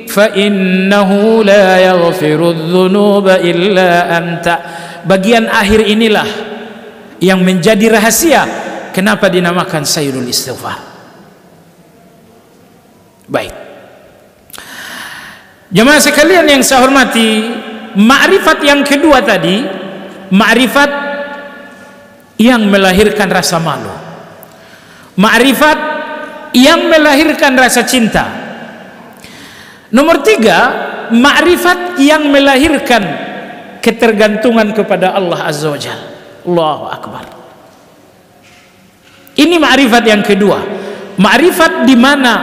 fa innahu la yaghfiru dzunuba illa anta. Bagian akhir inilah yang menjadi rahasia kenapa dinamakan Sayyidul Istighfar. Baik, jemaah sekalian yang saya hormati, ma'rifat yang kedua tadi, ma'rifat yang melahirkan rasa malu, ma'rifat yang melahirkan rasa cinta. Nomor tiga, ma'rifat yang melahirkan ketergantungan kepada Allah Azza wa Jalla. Allahu Akbar. Ini ma'rifat yang kedua, ma'rifat di mana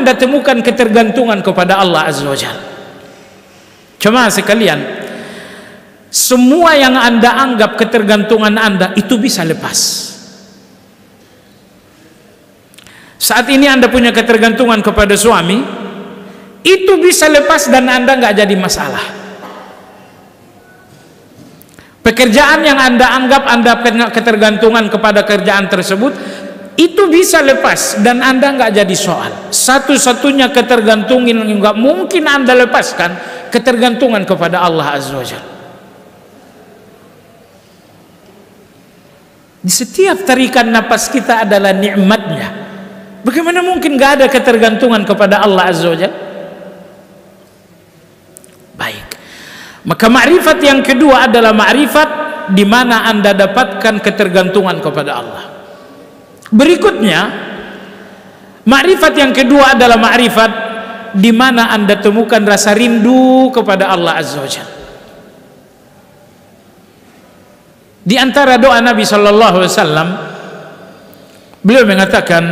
Anda temukan ketergantungan kepada Allah Azza wa Jalla. Cuma sekalian, semua yang Anda anggap ketergantungan Anda itu bisa lepas. Saat ini Anda punya ketergantungan kepada suami, itu bisa lepas dan Anda nggak jadi masalah. Pekerjaan yang Anda anggap Anda punya ketergantungan kepada kerjaan tersebut, itu bisa lepas dan Anda nggak jadi soal. Satu-satunya ketergantungan yang nggak mungkin Anda lepaskan, ketergantungan kepada Allah Azza wa Jalla. Di setiap tarikan napas kita adalah nikmatnya. Bagaimana mungkin nggak ada ketergantungan kepada Allah Azza wa Jalla? Baik, maka ma'rifat yang kedua adalah ma'rifat di mana Anda dapatkan ketergantungan kepada Allah. Berikutnya, ma'rifat yang kedua adalah ma'rifat di mana Anda temukan rasa rindu kepada Allah Azza wa Jalla. Di antara doa Nabi sallallahu alaihi wasallam, beliau mengatakan,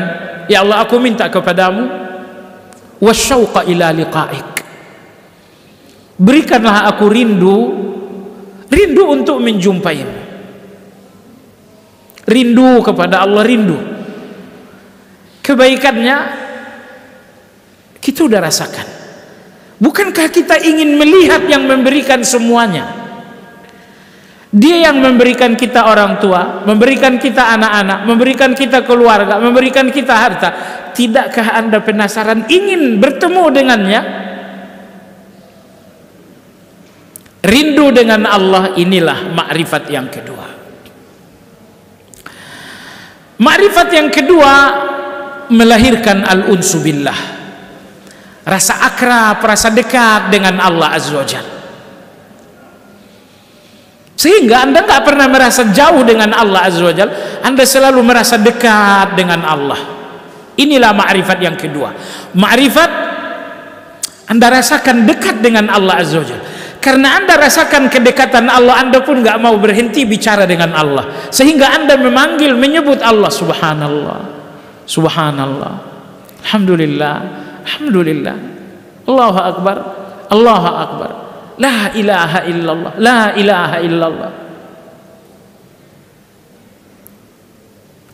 ya Allah, aku minta kepadamu wasyauqa ila liqa'ik. Berikanlah aku rindu untuk menjumpaimu. Rindu kepada Allah, rindu kebaikannya kita sudah rasakan. Bukankah kita ingin melihat yang memberikan semuanya? Dia yang memberikan kita orang tua, memberikan kita anak-anak, memberikan kita keluarga, memberikan kita harta. Tidakkah Anda penasaran ingin bertemu dengannya? Rindu dengan Allah, inilah makrifat yang kedua. Makrifat yang kedua melahirkan al-unsu billah, rasa akrab, rasa dekat dengan Allah Azza wa Jalla. Sehingga Anda nggak pernah merasa jauh dengan Allah Azza wa Jalla, Anda selalu merasa dekat dengan Allah. Inilah makrifat yang kedua. Makrifat Anda rasakan dekat dengan Allah Azza wa Jalla. Karena Anda rasakan kedekatan Allah, Anda pun nggak mau berhenti bicara dengan Allah, sehingga Anda memanggil, menyebut Allah. Subhanallah, Subhanallah, Alhamdulillah, Alhamdulillah, Allahu Akbar, Allahu Akbar, La ilaha illallah, La ilaha illallah.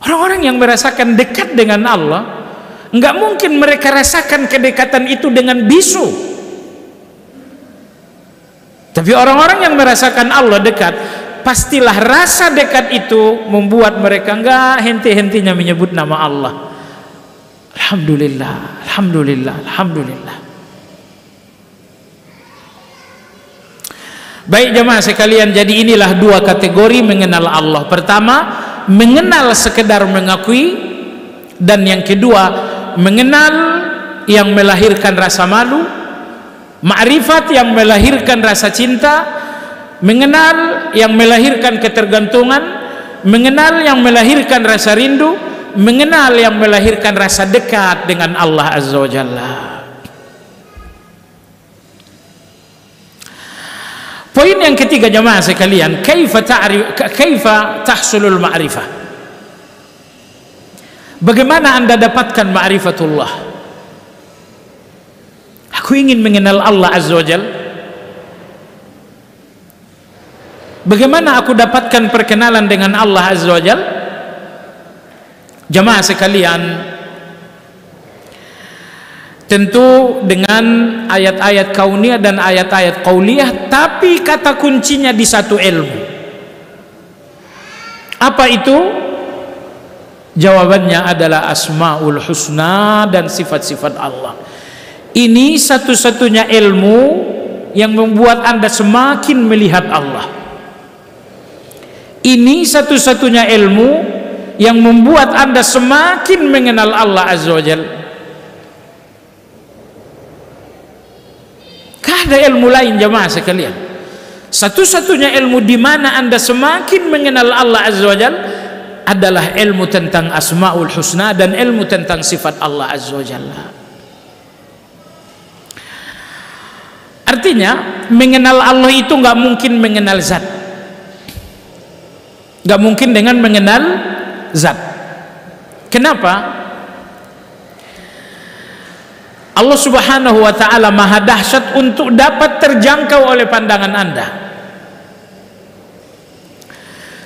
Orang-orang yang merasakan dekat dengan Allah, nggak mungkin mereka rasakan kedekatan itu dengan bisu. Tapi orang-orang yang merasakan Allah dekat, pastilah rasa dekat itu membuat mereka enggak henti-hentinya menyebut nama Allah. Alhamdulillah, Alhamdulillah, Alhamdulillah. Baik jemaah sekalian, jadi inilah dua kategori mengenal Allah. Pertama, mengenal sekedar mengakui, dan yang kedua, mengenal yang melahirkan rasa malu. Ma'rifat yang melahirkan rasa cinta, mengenal yang melahirkan ketergantungan, mengenal yang melahirkan rasa rindu, mengenal yang melahirkan rasa dekat dengan Allah Azza wa Jalla. Poin yang ketiga jemaah sekalian, kaifa tahsulul ma'rifah. Bagaimana Anda dapatkan ma'rifatullah? Aku ingin mengenal Allah Azza wa Jalla. Bagaimana aku dapatkan perkenalan dengan Allah Azza wa Jalla? Jamaah sekalian, tentu dengan ayat-ayat kauniyah dan ayat-ayat qauliyah, tapi kata kuncinya di satu ilmu. Apa itu? Jawabannya adalah Asmaul Husna dan sifat-sifat Allah. Ini satu-satunya ilmu yang membuat Anda semakin melihat Allah. Ini satu-satunya ilmu yang membuat Anda semakin mengenal Allah Azza wa Jalla. Ada ilmu lain jamaah sekalian. Satu-satunya ilmu di mana Anda semakin mengenal Allah Azza wa Jalla adalah ilmu tentang Asmaul Husna dan ilmu tentang sifat Allah Azza wa Jalla. Artinya mengenal Allah itu nggak mungkin mengenal zat, nggak mungkin dengan mengenal zat. Kenapa? Allah Subhanahu wa ta'ala maha dahsyat untuk dapat terjangkau oleh pandangan Anda.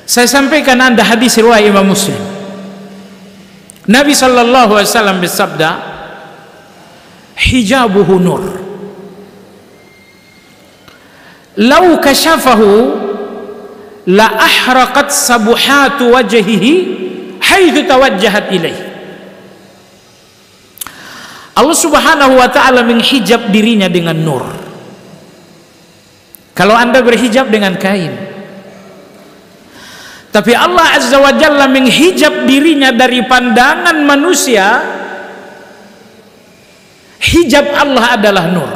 Saya sampaikan Anda hadis riwayat Imam Muslim. Nabi sallallahu alaihi wasallam bersabda, hijabuhu nur, law kashafahu la ahraqat sabuhatu wajhihi haitsu tawajjahat ilaih. Allah Subhanahu wa ta'ala menghijab dirinya dengan nur. Kalau Anda berhijab dengan kain, tapi Allah Azza wa Jalla menghijab dirinya dari pandangan manusia. Hijab Allah adalah nur.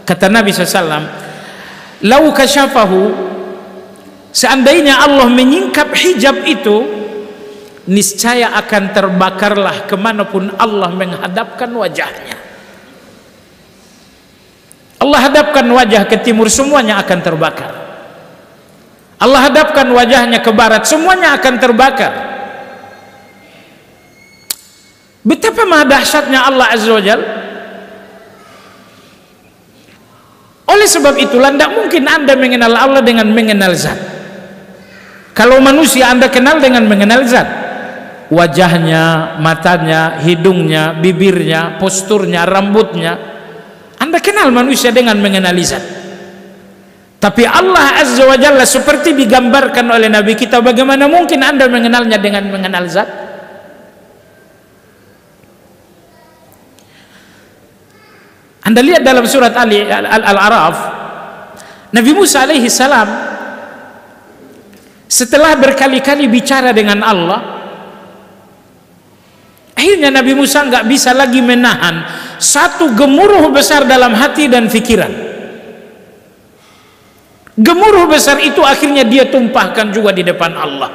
Kata Nabi SAW, lau kasyafahu, seandainya Allah menyingkap hijab itu, niscaya akan terbakarlah kemanapun Allah menghadapkan wajahnya. Allah hadapkan wajah ke timur, semuanya akan terbakar. Allah hadapkan wajahnya ke barat, semuanya akan terbakar. Betapa maha dahsyatnya Allah Azza wa Jalla. Oleh sebab itulah tidak mungkin Anda mengenal Allah dengan mengenal zat. Kalau manusia Anda kenal dengan mengenal zat, wajahnya, matanya, hidungnya, bibirnya, posturnya, rambutnya, Anda kenal manusia dengan mengenali zat. Tapi Allah Azza wa Jalla seperti digambarkan oleh Nabi kita, bagaimana mungkin Anda mengenalnya dengan mengenal zat? Anda lihat dalam surat Al-A'raf, Nabi Musa alaihi salam setelah berkali-kali bicara dengan Allah, akhirnya Nabi Musa nggak bisa lagi menahan satu gemuruh besar dalam hati dan pikiran. Gemuruh besar itu akhirnya dia tumpahkan juga di depan Allah.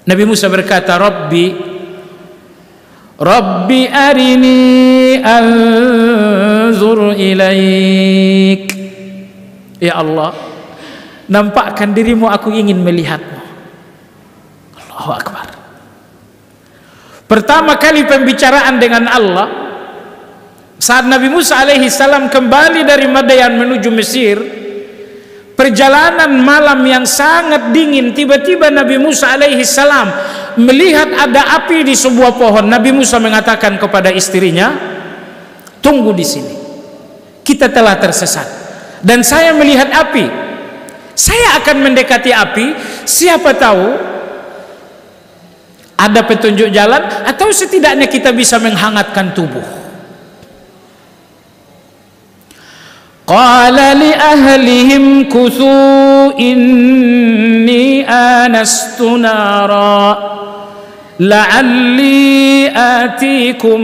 Nabi Musa berkata, Rabbi arini anzur ilaik. Ya Allah, nampakkan dirimu, aku ingin melihatmu. Allahu Akbar. Pertama kali pembicaraan dengan Allah saat Nabi Musa alaihi salam kembali dari Madayan menuju Mesir, perjalanan malam yang sangat dingin. Tiba-tiba Nabi Musa alaihi salam melihat ada api di sebuah pohon. Nabi Musa mengatakan kepada istrinya, tunggu di sini, kita telah tersesat dan saya melihat api. Saya akan mendekati api, siapa tahu ada petunjuk jalan, atau setidaknya kita bisa menghangatkan tubuh. Qala li ahlihim kuthu inni anastu nara la'alli atikum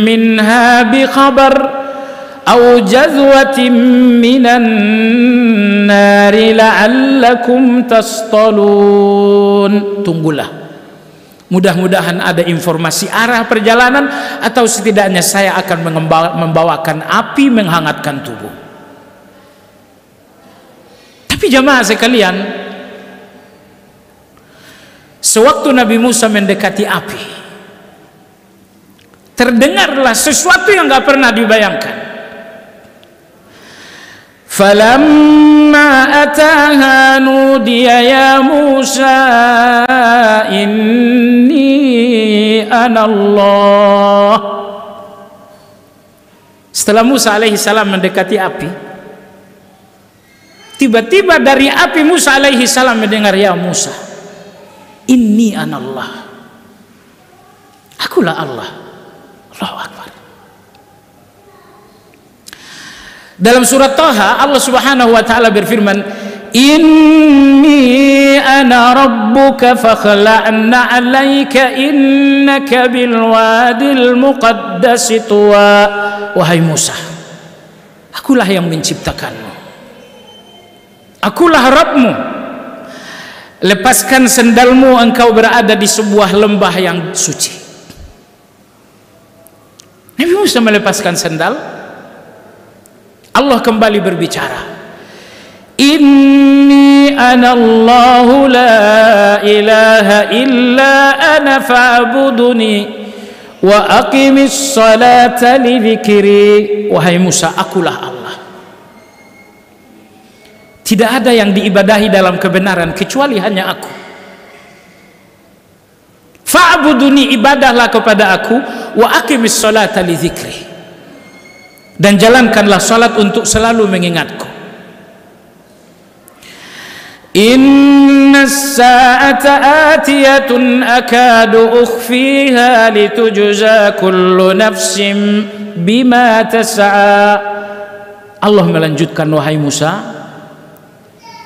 minha bikhabar aw jazwatin minan nari la'allakum tastalun. Tunggulah, mudah-mudahan ada informasi arah perjalanan, atau setidaknya saya akan membawakan api menghangatkan tubuh. Tapi jamaah sekalian, sewaktu Nabi Musa mendekati api, terdengarlah sesuatu yang gak pernah dibayangkan. Falamma ataha nudiya ya Musa inni ana Allah. Setelah Musa alaihi salam mendekati api, tiba-tiba dari api Musa alaihi salam mendengar, ya Musa, inni ana Allah, akulah Allah. Allahu Akbar. Dalam surat Taha Allah Subhanahu wa taala berfirman, inni ana rabbuka fakhla'na 'alaika innaka bil wadil muqaddas tuwa. Wahai Musa, akulah yang menciptakanmu, akulah Rabbmu, lepaskan sendalmu, engkau berada di sebuah lembah yang suci. Nabi Musa melepaskan sendal, Allah kembali berbicara, inni ana Allahu la ilaha illa ana fa'buduni wa aqimis salata li dzikri. Wahai Musa, akulah Allah, tidak ada yang diibadahi dalam kebenaran kecuali hanya aku. Fa'buduni, ibadahlah kepada aku, wa aqimis salata li dzikri, dan jalankanlah salat untuk selalu mengingatku. Inna as-sa'ata atiyatun akadu ukhfiha litujza kullu nafsin bima tas'a. Allah melanjutkan, wahai Musa,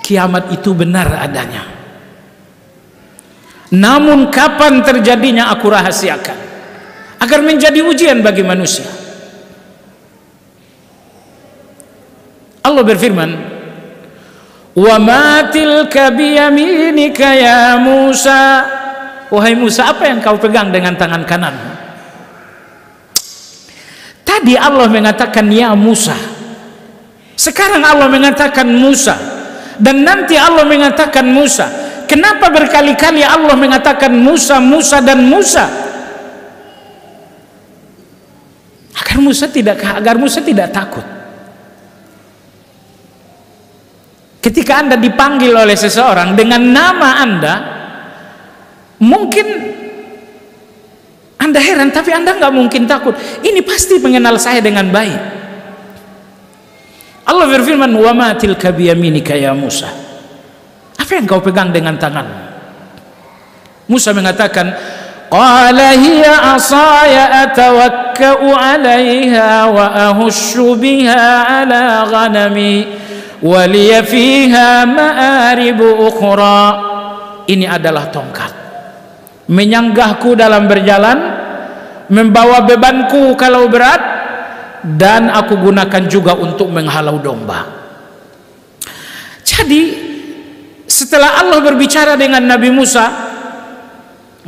kiamat itu benar adanya, namun kapan terjadinya aku rahasiakan agar menjadi ujian bagi manusia. Allah berfirman, wa ma tilka biyaminika ya Musa. Wahai Musa, apa yang kau pegang dengan tangan kananmu? Tadi Allah mengatakan ya Musa, sekarang Allah mengatakan Musa, dan nanti Allah mengatakan Musa. Kenapa berkali-kali Allah mengatakan Musa, Musa dan Musa? Agar Musa tidak takut. Ketika Anda dipanggil oleh seseorang dengan nama Anda, mungkin Anda heran, tapi Anda nggak mungkin takut. Ini pasti mengenal saya dengan baik. Allah berfirman, wa ma tilka biyaminika ya Musa. Apa yang kau pegang dengan tanganmu? Musa mengatakan, qala hiya asaya atawakka'u 'alaiha wa ahussu biha 'ala ghanami waliya fiha ma'aribu ukhra. Ini adalah tongkat, menyanggahku dalam berjalan, membawa bebanku kalau berat, dan aku gunakan juga untuk menghalau domba. Jadi setelah Allah berbicara dengan Nabi Musa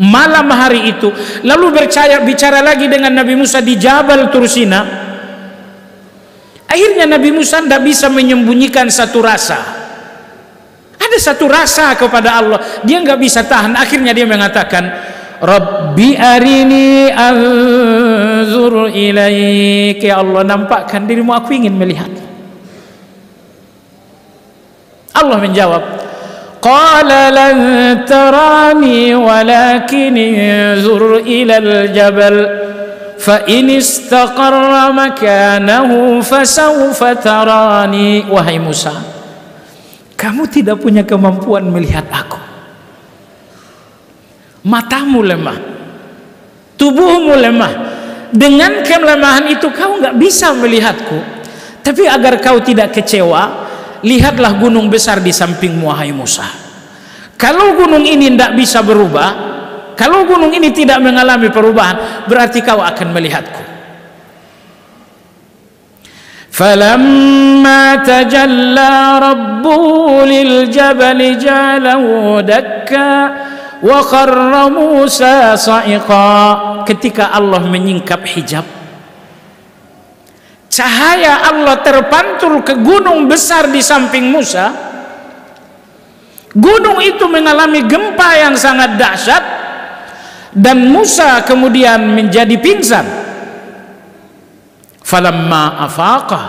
malam hari itu, lalu bicara lagi dengan Nabi Musa di Jabal Tursina, akhirnya Nabi Musa tidak bisa menyembunyikan satu rasa. Ada satu rasa kepada Allah, dia nggak bisa tahan. Akhirnya dia mengatakan, Rabbi arini anzur ilaik. Ya Allah, nampakkan dirimu, aku ingin melihat. Allah menjawab, qala lan tarani walakin anzur ilal jabal fa in istaqarra makanahu fasawfa tarani. Wahai Musa, kamu tidak punya kemampuan melihat aku. Matamu lemah, tubuhmu lemah. Dengan kelemahan itu kau nggak bisa melihatku. Tapi agar kau tidak kecewa, lihatlah gunung besar di sampingmu, wahai Musa. Kalau gunung ini tidak bisa berubah, kalau gunung ini tidak mengalami perubahan, berarti kau akan melihatku. Falamma tajalla rabbuhu lil jabali ja'alahu dakka wa kharra Musa sa'iqa. Ketika Allah menyingkap hijab, cahaya Allah terpantul ke gunung besar di samping Musa. Gunung itu mengalami gempa yang sangat dahsyat, dan Musa kemudian menjadi pingsan. Falamma afaqa,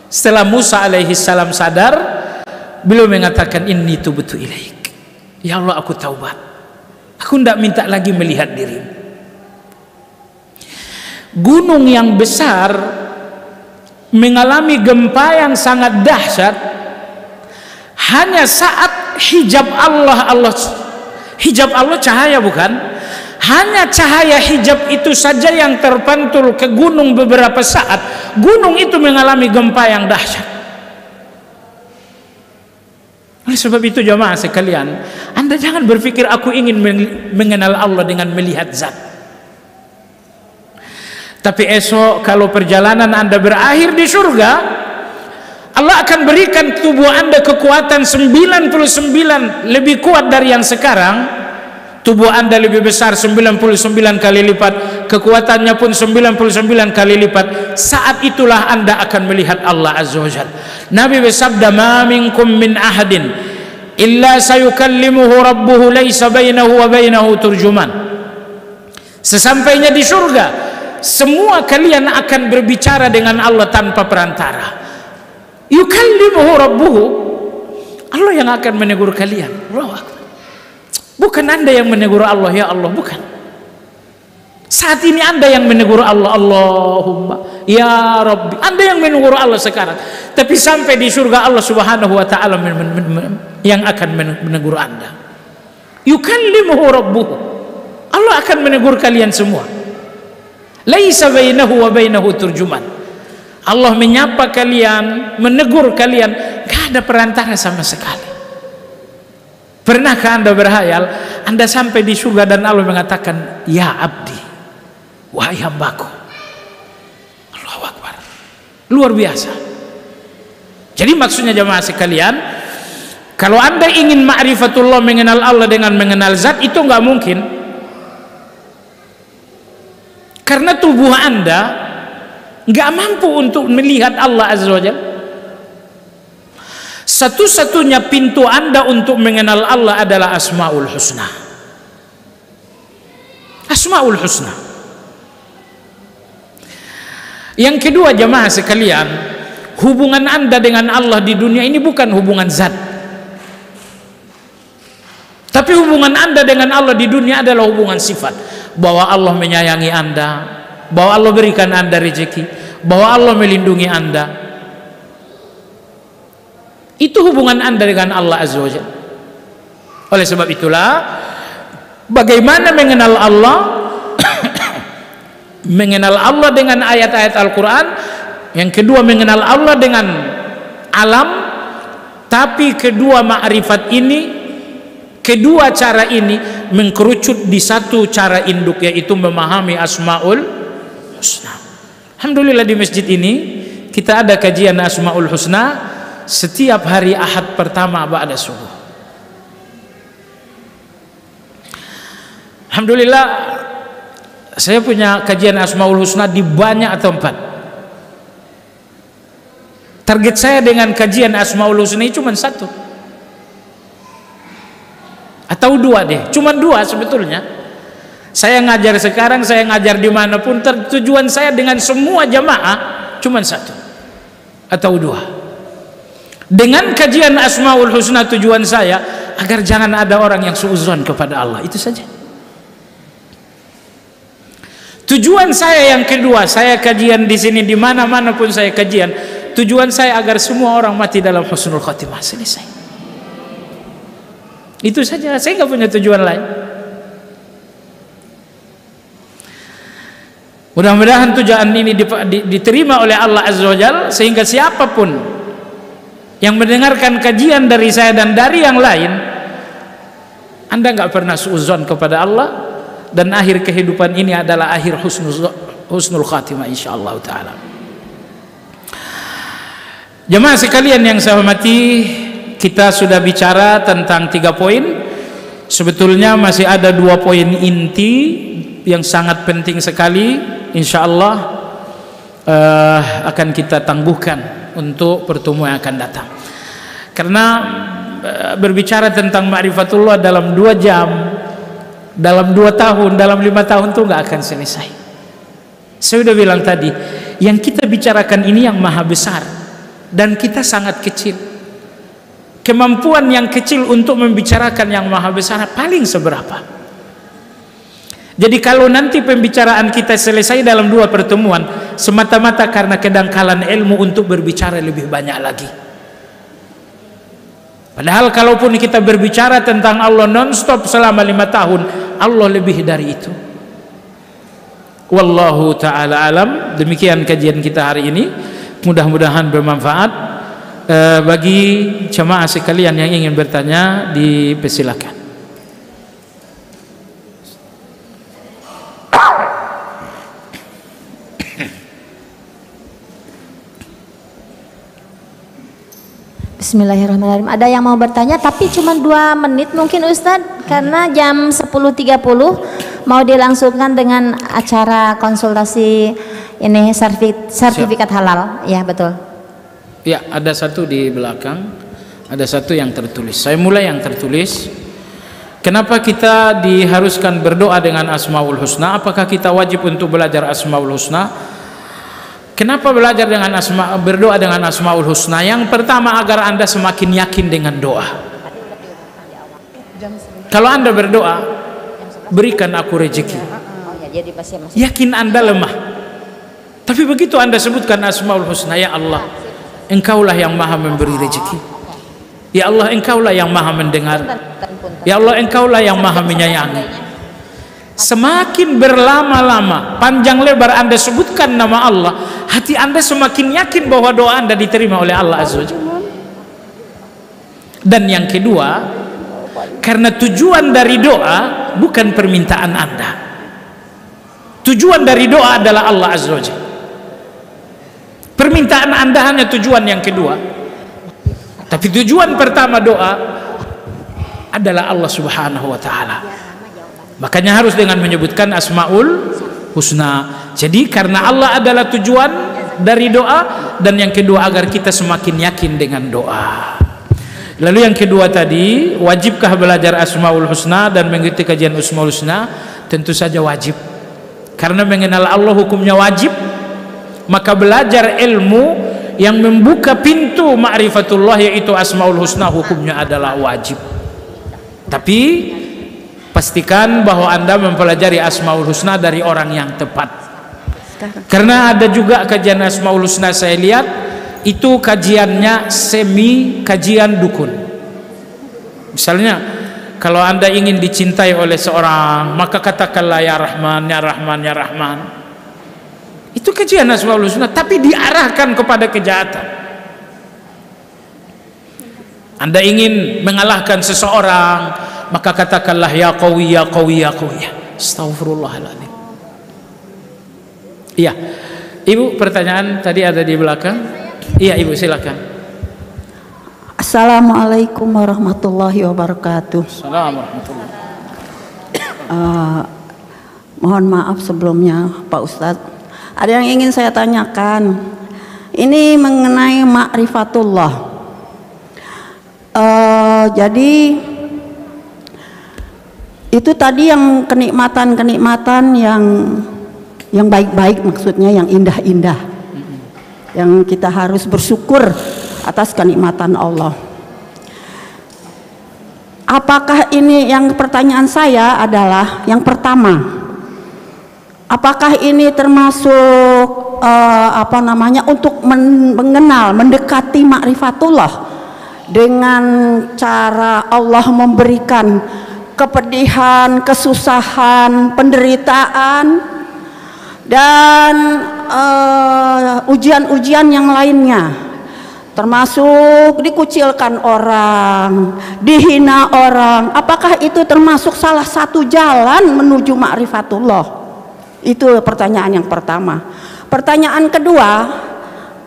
Setelah Musa alaihi salam sadar, beliau mengatakan, inni tubtu ilaik, ya Allah aku taubat, aku tidak minta lagi melihat dirimu. Gunung yang besar mengalami gempa yang sangat dahsyat hanya saat hijab Allah hijab Allah cahaya, bukan? Hanya cahaya hijab itu saja yang terpantul ke gunung beberapa saat, gunung itu mengalami gempa yang dahsyat. Oleh sebab itu jamaah sekalian, Anda jangan berpikir aku ingin mengenal Allah dengan melihat zat. Tapi esok kalau perjalanan Anda berakhir di surga, Allah akan berikan tubuh Anda kekuatan 99 lebih kuat dari yang sekarang. Tubuh Anda lebih besar 99 kali lipat, kekuatannya pun 99 kali lipat. Saat itulah Anda akan melihat Allah Azza wa Jalla. Nabi bersabda, ma minkum min ahadin illa sayukallimuhu rabbuhu laysa bainahu wa bainahu turjuman. Sesampainya di surga, semua kalian akan berbicara dengan Allah tanpa perantara. Yukallimuhu rabbuhu, Allah yang akan menegur kalian. Allahu Akbar. Bukan Anda yang menegur Allah, ya Allah, bukan. Saat ini Anda yang menegur Allah, Allahumma ya Rabbi, Anda yang menegur Allah sekarang. Tapi sampai di surga Allah Subhanahu wa taala yang akan menegur Anda. Yukallimuhu rabbuhu, Allah akan menegur kalian semua. Laisa bainahu wa bainahu turjuman. Allah menyapa kalian, menegur kalian, gak ada perantara sama sekali. Pernahkah Anda berhayal Anda sampai di surga dan Allah mengatakan, ya abdi, wahai hambaku? Allahu Akbar. Luar biasa. Jadi maksudnya jemaah sekalian, kalau Anda ingin ma'rifatullah, mengenal Allah dengan mengenal zat, itu nggak mungkin. Karena tubuh Anda nggak mampu untuk melihat Allah Azza wa Jalla. Satu-satunya pintu Anda untuk mengenal Allah adalah Asmaul Husna. Asmaul Husna. Yang kedua jamaah sekalian, hubungan Anda dengan Allah di dunia ini bukan hubungan zat. Tapi hubungan Anda dengan Allah di dunia adalah hubungan sifat. Bahwa Allah menyayangi Anda, bahwa Allah berikan Anda rezeki, bahwa Allah melindungi Anda. Itu hubungan Anda dengan Allah Azza wa Jalla. Oleh sebab itulah, bagaimana mengenal Allah? Mengenal Allah dengan ayat-ayat Al-Quran. Yang kedua, mengenal Allah dengan alam. Tapi kedua ma'rifat ini, kedua cara ini mengkerucut di satu cara induk, yaitu memahami Asmaul Husna. Alhamdulillah di masjid ini kita ada kajian Asmaul Husna setiap hari Ahad pertama ba'da subuh. Alhamdulillah saya punya kajian Asmaul Husna di banyak tempat. Target saya dengan kajian Asmaul Husna ini cuma satu atau dua deh, cuma dua sebetulnya. Saya ngajar sekarang, saya ngajar dimanapun, tujuan saya dengan semua jamaah cuma satu atau dua. Dengan kajian Asmaul Husna tujuan saya agar jangan ada orang yang suudzon kepada Allah, itu saja. Tujuan saya yang kedua, saya kajian di sini, di mana-mana pun saya kajian, tujuan saya agar semua orang mati dalam husnul khatimah. Selesai. Itu saja, saya nggak punya tujuan lain. Mudah-mudahan tujuan ini diterima oleh Allah Azza wa Jalla, sehingga siapapun yang mendengarkan kajian dari saya dan dari yang lain, Anda nggak pernah suudzon kepada Allah, dan akhir kehidupan ini adalah akhir husnul khatimah insyaallah taala. Jemaah sekalian yang saya hormati, kita sudah bicara tentang 3 poin. Sebetulnya masih ada 2 poin inti yang sangat penting sekali, insyaallah akan kita tangguhkan untuk pertemuan yang akan datang. Karena berbicara tentang ma'rifatullah dalam 2 jam, dalam 2 tahun, dalam 5 tahun itu nggak akan selesai. Saya sudah bilang tadi, yang kita bicarakan ini yang maha besar. dan kita sangat kecil. Kemampuan yang kecil untuk membicarakan yang maha besar paling seberapa? Jadi kalau nanti pembicaraan kita selesai dalam 2 pertemuan semata-mata karena kedangkalan ilmu untuk berbicara lebih banyak lagi. Padahal kalaupun kita berbicara tentang Allah non-stop selama 5 tahun, Allah lebih dari itu. Wallahu ta'ala alam. Demikian kajian kita hari ini, mudah-mudahan bermanfaat. Bagi jemaah sekalian yang ingin bertanya, dipersilakan. Bismillahirrahmanirrahim. Ada yang mau bertanya tapi cuma 2 menit mungkin Ustadz, karena jam 10.30 mau dilangsungkan dengan acara konsultasi ini sertifikat halal. Ya betul. Ya, ada satu di belakang, ada satu yang tertulis. Saya mulai yang tertulis. Kenapa kita diharuskan berdoa dengan Asmaul Husna? Apakah kita wajib untuk belajar Asmaul Husna? Kenapa belajar dengan berdoa dengan Asmaul Husna? Yang pertama, agar Anda semakin yakin dengan doa. Kalau Anda berdoa, berikan aku rezeki, yakin Anda lemah. Tapi begitu Anda sebutkan Asmaul Husna, ya Allah, Engkaulah yang maha memberi rezeki. Ya Allah, Engkaulah yang maha mendengar. Ya Allah, Engkaulah yang maha menyayangi. Semakin berlama-lama, panjang lebar Anda sebutkan nama Allah, hati Anda semakin yakin bahwa doa Anda diterima oleh Allah Azza wa Jalla. Dan yang kedua, karena tujuan dari doa bukan permintaan Anda. Tujuan dari doa adalah Allah Azza wa Jalla. Permintaan Anda hanya tujuan yang kedua. Tapi tujuan pertama doa adalah Allah Subhanahu wa taala. Makanya harus dengan menyebutkan Asmaul Husna. Jadi karena Allah adalah tujuan dari doa, dan yang kedua agar kita semakin yakin dengan doa. Lalu yang kedua tadi, wajibkah belajar Asmaul Husna dan mengikuti kajian Asmaul Husna? Tentu saja wajib. Karena mengenal Allah hukumnya wajib. Maka belajar ilmu yang membuka pintu ma'rifatullah, yaitu Asmaul Husna, hukumnya adalah wajib. Tapi pastikan bahwa Anda mempelajari Asmaul Husna dari orang yang tepat. Karena ada juga kajian Asmaul Husna, saya lihat itu kajiannya semi kajian dukun. Misalnya, kalau Anda ingin dicintai oleh seorang, maka katakanlah ya Rahman, ya Rahman, ya Rahman. Itu kajian Asmaul Husna, tapi diarahkan kepada kejahatan. Anda ingin mengalahkan seseorang, maka katakanlah ya Qawi, ya Qawi, ya Qawi. Astagfirullahaladzim. Iya, Ibu, pertanyaan tadi ada di belakang. Iya Ibu, silakan. Assalamualaikum warahmatullahi wabarakatuh. Assalamualaikum. Mohon maaf sebelumnya Pak Ustadz, ada yang ingin saya tanyakan. Ini mengenai ma'rifatullah. Jadi itu tadi yang kenikmatan-kenikmatan yang baik-baik, maksudnya yang indah-indah, yang kita harus bersyukur atas kenikmatan Allah. Apakah ini, yang pertanyaan saya adalah yang pertama, apakah ini termasuk untuk mengenal, mendekati ma'rifatullah dengan cara Allah memberikan kepedihan, kesusahan, penderitaan, dan ujian-ujian yang lainnya, termasuk dikucilkan orang, dihina orang. Apakah itu termasuk salah satu jalan menuju ma'rifatullah? Itu pertanyaan yang pertama. Pertanyaan kedua,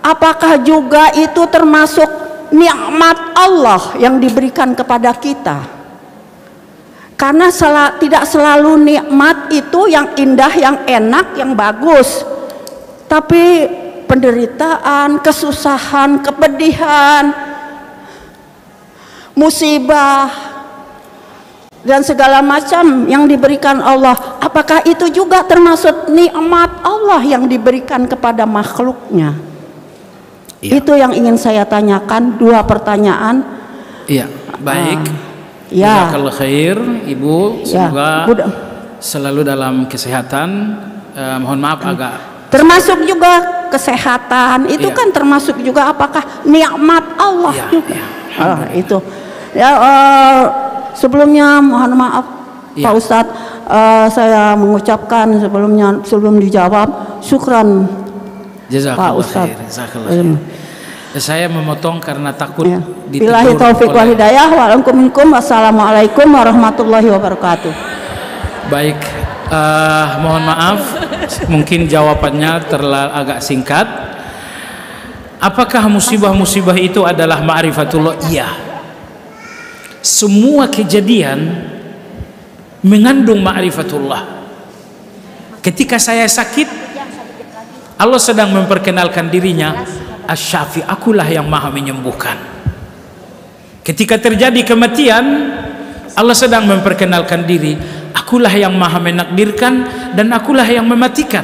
apakah juga itu termasuk nikmat Allah yang diberikan kepada kita? Karena tidak selalu nikmat itu yang indah, yang enak, yang bagus, tapi penderitaan, kesusahan, kepedihan, musibah, dan segala macam yang diberikan Allah, apakah itu juga termasuk nikmat Allah yang diberikan kepada makhluknya? Iya. Itu yang ingin saya tanyakan, 2 pertanyaan. Iya, baik. Ya. Jazakallahu khair, Ibu. Ya. Semoga Udah. selalu dalam kesehatan. Mohon maaf agak Termasuk juga kesehatan, itu Iya. kan termasuk juga apakah nikmat Allah Iya, juga. iya. Itu. Ya, sebelumnya mohon maaf Iya. Pak Ustadz, saya mengucapkan sebelum dijawab syukran Pak jazakallahu Ustadz. khair. Jazakallahu khair. Saya memotong karena takut Ya. ditegur Billahi taufiq wal oleh- hidayah. Wassalamualaikum warahmatullahi wabarakatuh. Baik, mohon maaf, mungkin jawabannya agak singkat. Apakah musibah-musibah itu adalah ma'rifatullah? Iya. Semua kejadian mengandung ma'rifatullah. Ketika saya sakit, Allah sedang memperkenalkan dirinya, Asy-Syafi, akulah yang maha menyembuhkan. Ketika terjadi kematian, Allah sedang memperkenalkan diri, akulah yang maha menakdirkan dan akulah yang mematikan.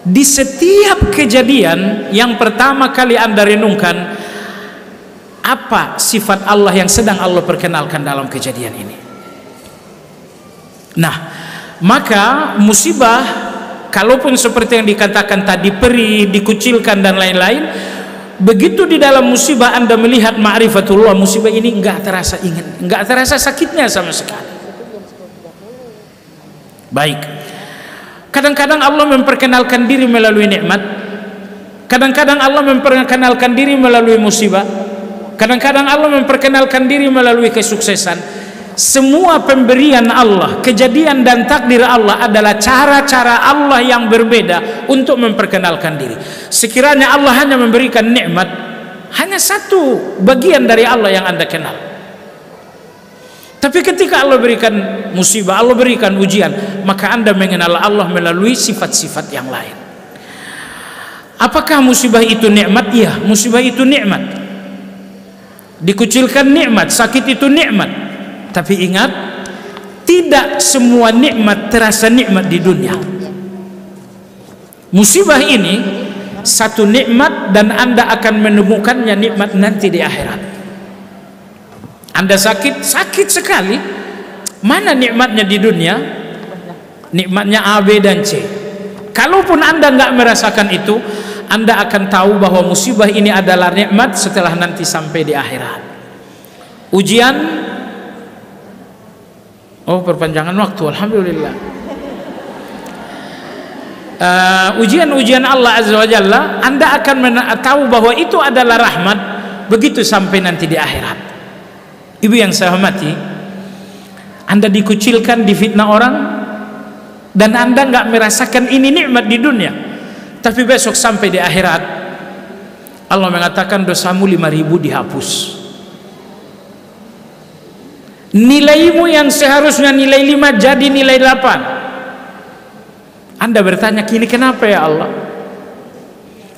Di setiap kejadian yang pertama kali Anda renungkan, apa sifat Allah yang sedang Allah perkenalkan dalam kejadian ini. Nah, maka musibah, kalaupun seperti yang dikatakan tadi, perih, dikucilkan dan lain-lain, begitu di dalam musibah Anda melihat ma'rifatullah, musibah ini enggak terasa sakitnya sama sekali. Baik, kadang-kadang Allah memperkenalkan diri melalui nikmat, kadang-kadang Allah memperkenalkan diri melalui musibah, kadang-kadang Allah memperkenalkan diri melalui kesuksesan. Semua pemberian Allah, kejadian dan takdir Allah adalah cara-cara Allah yang berbeda untuk memperkenalkan diri. Sekiranya Allah hanya memberikan nikmat, hanya satu bagian dari Allah yang Anda kenal. Tapi ketika Allah berikan musibah, Allah berikan ujian, maka Anda mengenal Allah melalui sifat-sifat yang lain. Apakah musibah itu nikmat? Iya, musibah itu nikmat. Dikucilkan nikmat, sakit itu nikmat. Tapi ingat, tidak semua nikmat terasa nikmat di dunia. Musibah ini satu nikmat dan Anda akan menemukannya nikmat nanti di akhirat. Anda sakit sekali. Mana nikmatnya di dunia? Nikmatnya A, B, dan C. Kalaupun Anda nggak merasakan itu, Anda akan tahu bahwa musibah ini adalah nikmat setelah nanti sampai di akhirat. Ujian, perpanjangan waktu, alhamdulillah. Ujian-ujian Allah Azza wa Jalla, Anda akan tahu bahwa itu adalah rahmat begitu sampai nanti di akhirat. Ibu yang saya hormati, Anda dikucilkan, difitnah orang, dan Anda nggak merasakan ini nikmat di dunia, tapi besok sampai di akhirat Allah mengatakan dosamu 5.000 dihapus. Nilaimu yang seharusnya nilai 5 jadi nilai 8. Anda bertanya, kini kenapa ya Allah?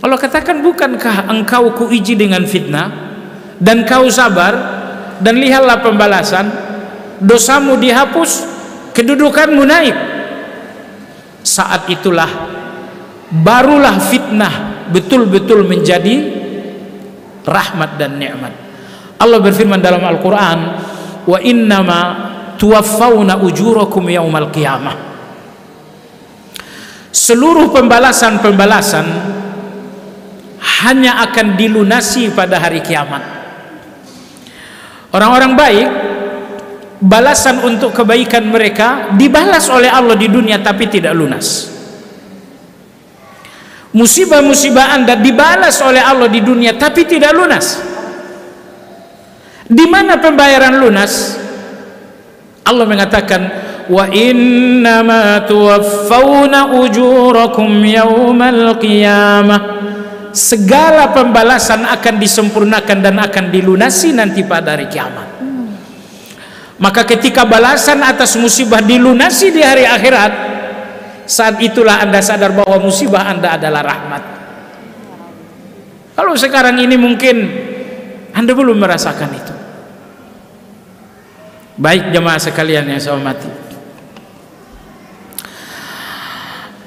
Allah katakan, bukankah engkau kuuji dengan fitnah dan kau sabar, dan lihatlah pembalasan, dosamu dihapus, kedudukanmu naik. Saat itulah barulah fitnah betul-betul menjadi rahmat dan nikmat. Allah berfirman dalam Al-Quran, wa innama tuwaffawna ujurakum yaumal qiyamah. Seluruh pembalasan-pembalasan hanya akan dilunasi pada hari kiamat. Orang-orang baik, balasan untuk kebaikan mereka dibalas oleh Allah di dunia tapi tidak lunas. Musibah-musibah Anda dibalas oleh Allah di dunia tapi tidak lunas. Di mana pembayaran lunas? Allah mengatakan, wa innama tuwaffawna ujurakum yaumal qiyamah. Segala pembalasan akan disempurnakan dan akan dilunasi nanti pada hari kiamat. Maka ketika balasan atas musibah dilunasi di hari akhirat, saat itulah Anda sadar bahwa musibah Anda adalah rahmat. Kalau sekarang ini mungkin Anda belum merasakan itu. Baik jemaah sekalian yang saya hormati,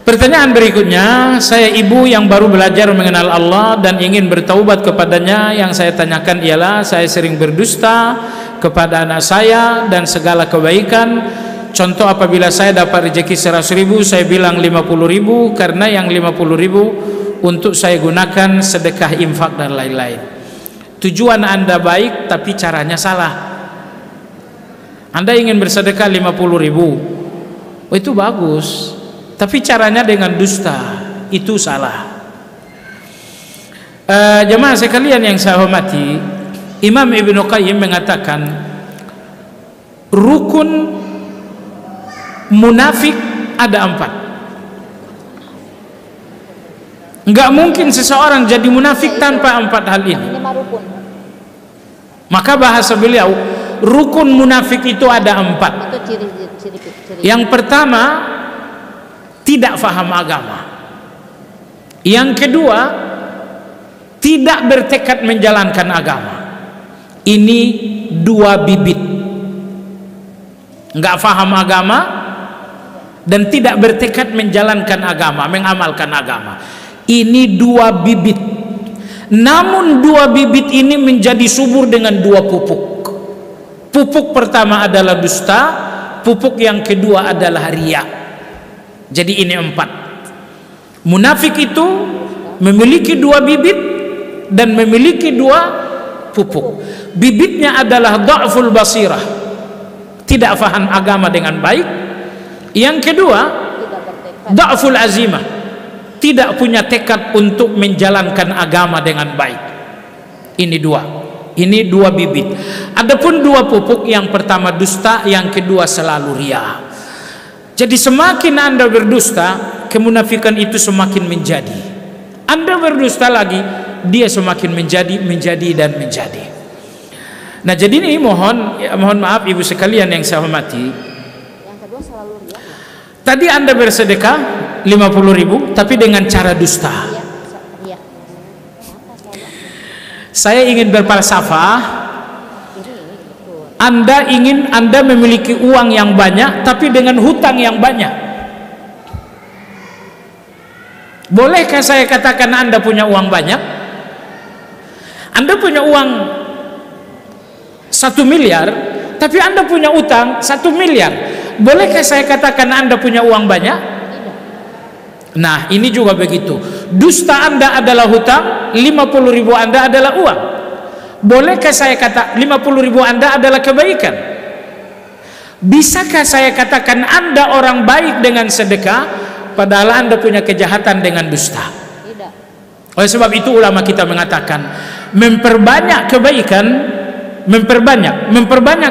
Pertanyaan berikutnya, saya ibu yang baru belajar mengenal Allah dan ingin bertaubat kepadanya. Yang saya tanyakan ialah saya sering berdusta kepada anak saya dan segala kebaikan. Contoh, apabila saya dapat rezeki 100.000, saya bilang 50.000 karena yang 50.000 untuk saya gunakan sedekah, infak dan lain-lain. Tujuan Anda baik tapi caranya salah. Anda ingin bersedekah 50.000, itu bagus. Tapi caranya dengan dusta, itu salah. Jemaah sekalian yang saya hormati, Imam Ibnu Qayyim mengatakan rukun munafik ada 4. Enggak mungkin seseorang jadi munafik tanpa 4 hal ini. Maka bahasa beliau, rukun munafik itu ada 4. Yang pertama, tidak faham agama. Yang kedua, tidak bertekad menjalankan agama. Ini 2 bibit. Enggak faham agama dan tidak bertekad menjalankan agama, mengamalkan agama. Ini 2 bibit. Namun 2 bibit ini menjadi subur dengan 2 pupuk. Pupuk pertama adalah dusta, pupuk yang kedua adalah riya. Jadi ini 4. Munafik itu memiliki 2 bibit dan memiliki 2 pupuk. Bibitnya adalah dha'ful basirah, tidak faham agama dengan baik. Yang kedua, dha'ful azimah, tidak punya tekad untuk menjalankan agama dengan baik. Ini 2. Ini 2 bibit. Adapun 2 pupuk, yang pertama dusta, yang kedua selalu riya. Jadi semakin Anda berdusta, kemunafikan itu semakin menjadi. Anda berdusta lagi, dia semakin menjadi dan menjadi. Nah, jadi ini mohon maaf ibu sekalian yang saya hormati. Yang kedua selalu riya. Tadi Anda bersedekah 50.000 tapi dengan cara dusta. Riya. Saya ingin berfalsafah. Anda memiliki uang yang banyak tapi dengan hutang yang banyak. Bolehkah saya katakan Anda punya uang banyak? Anda punya uang 1 miliar tapi Anda punya utang 1 miliar. Bolehkah saya katakan Anda punya uang banyak? Nah, ini juga begitu. Dusta Anda adalah hutang, 50.000 Anda adalah uang. Bolehkah saya kata 50.000 Anda adalah kebaikan? Bisakah saya katakan Anda orang baik dengan sedekah padahal Anda punya kejahatan dengan dusta? Tidak. Oleh sebab itu ulama kita mengatakan memperbanyak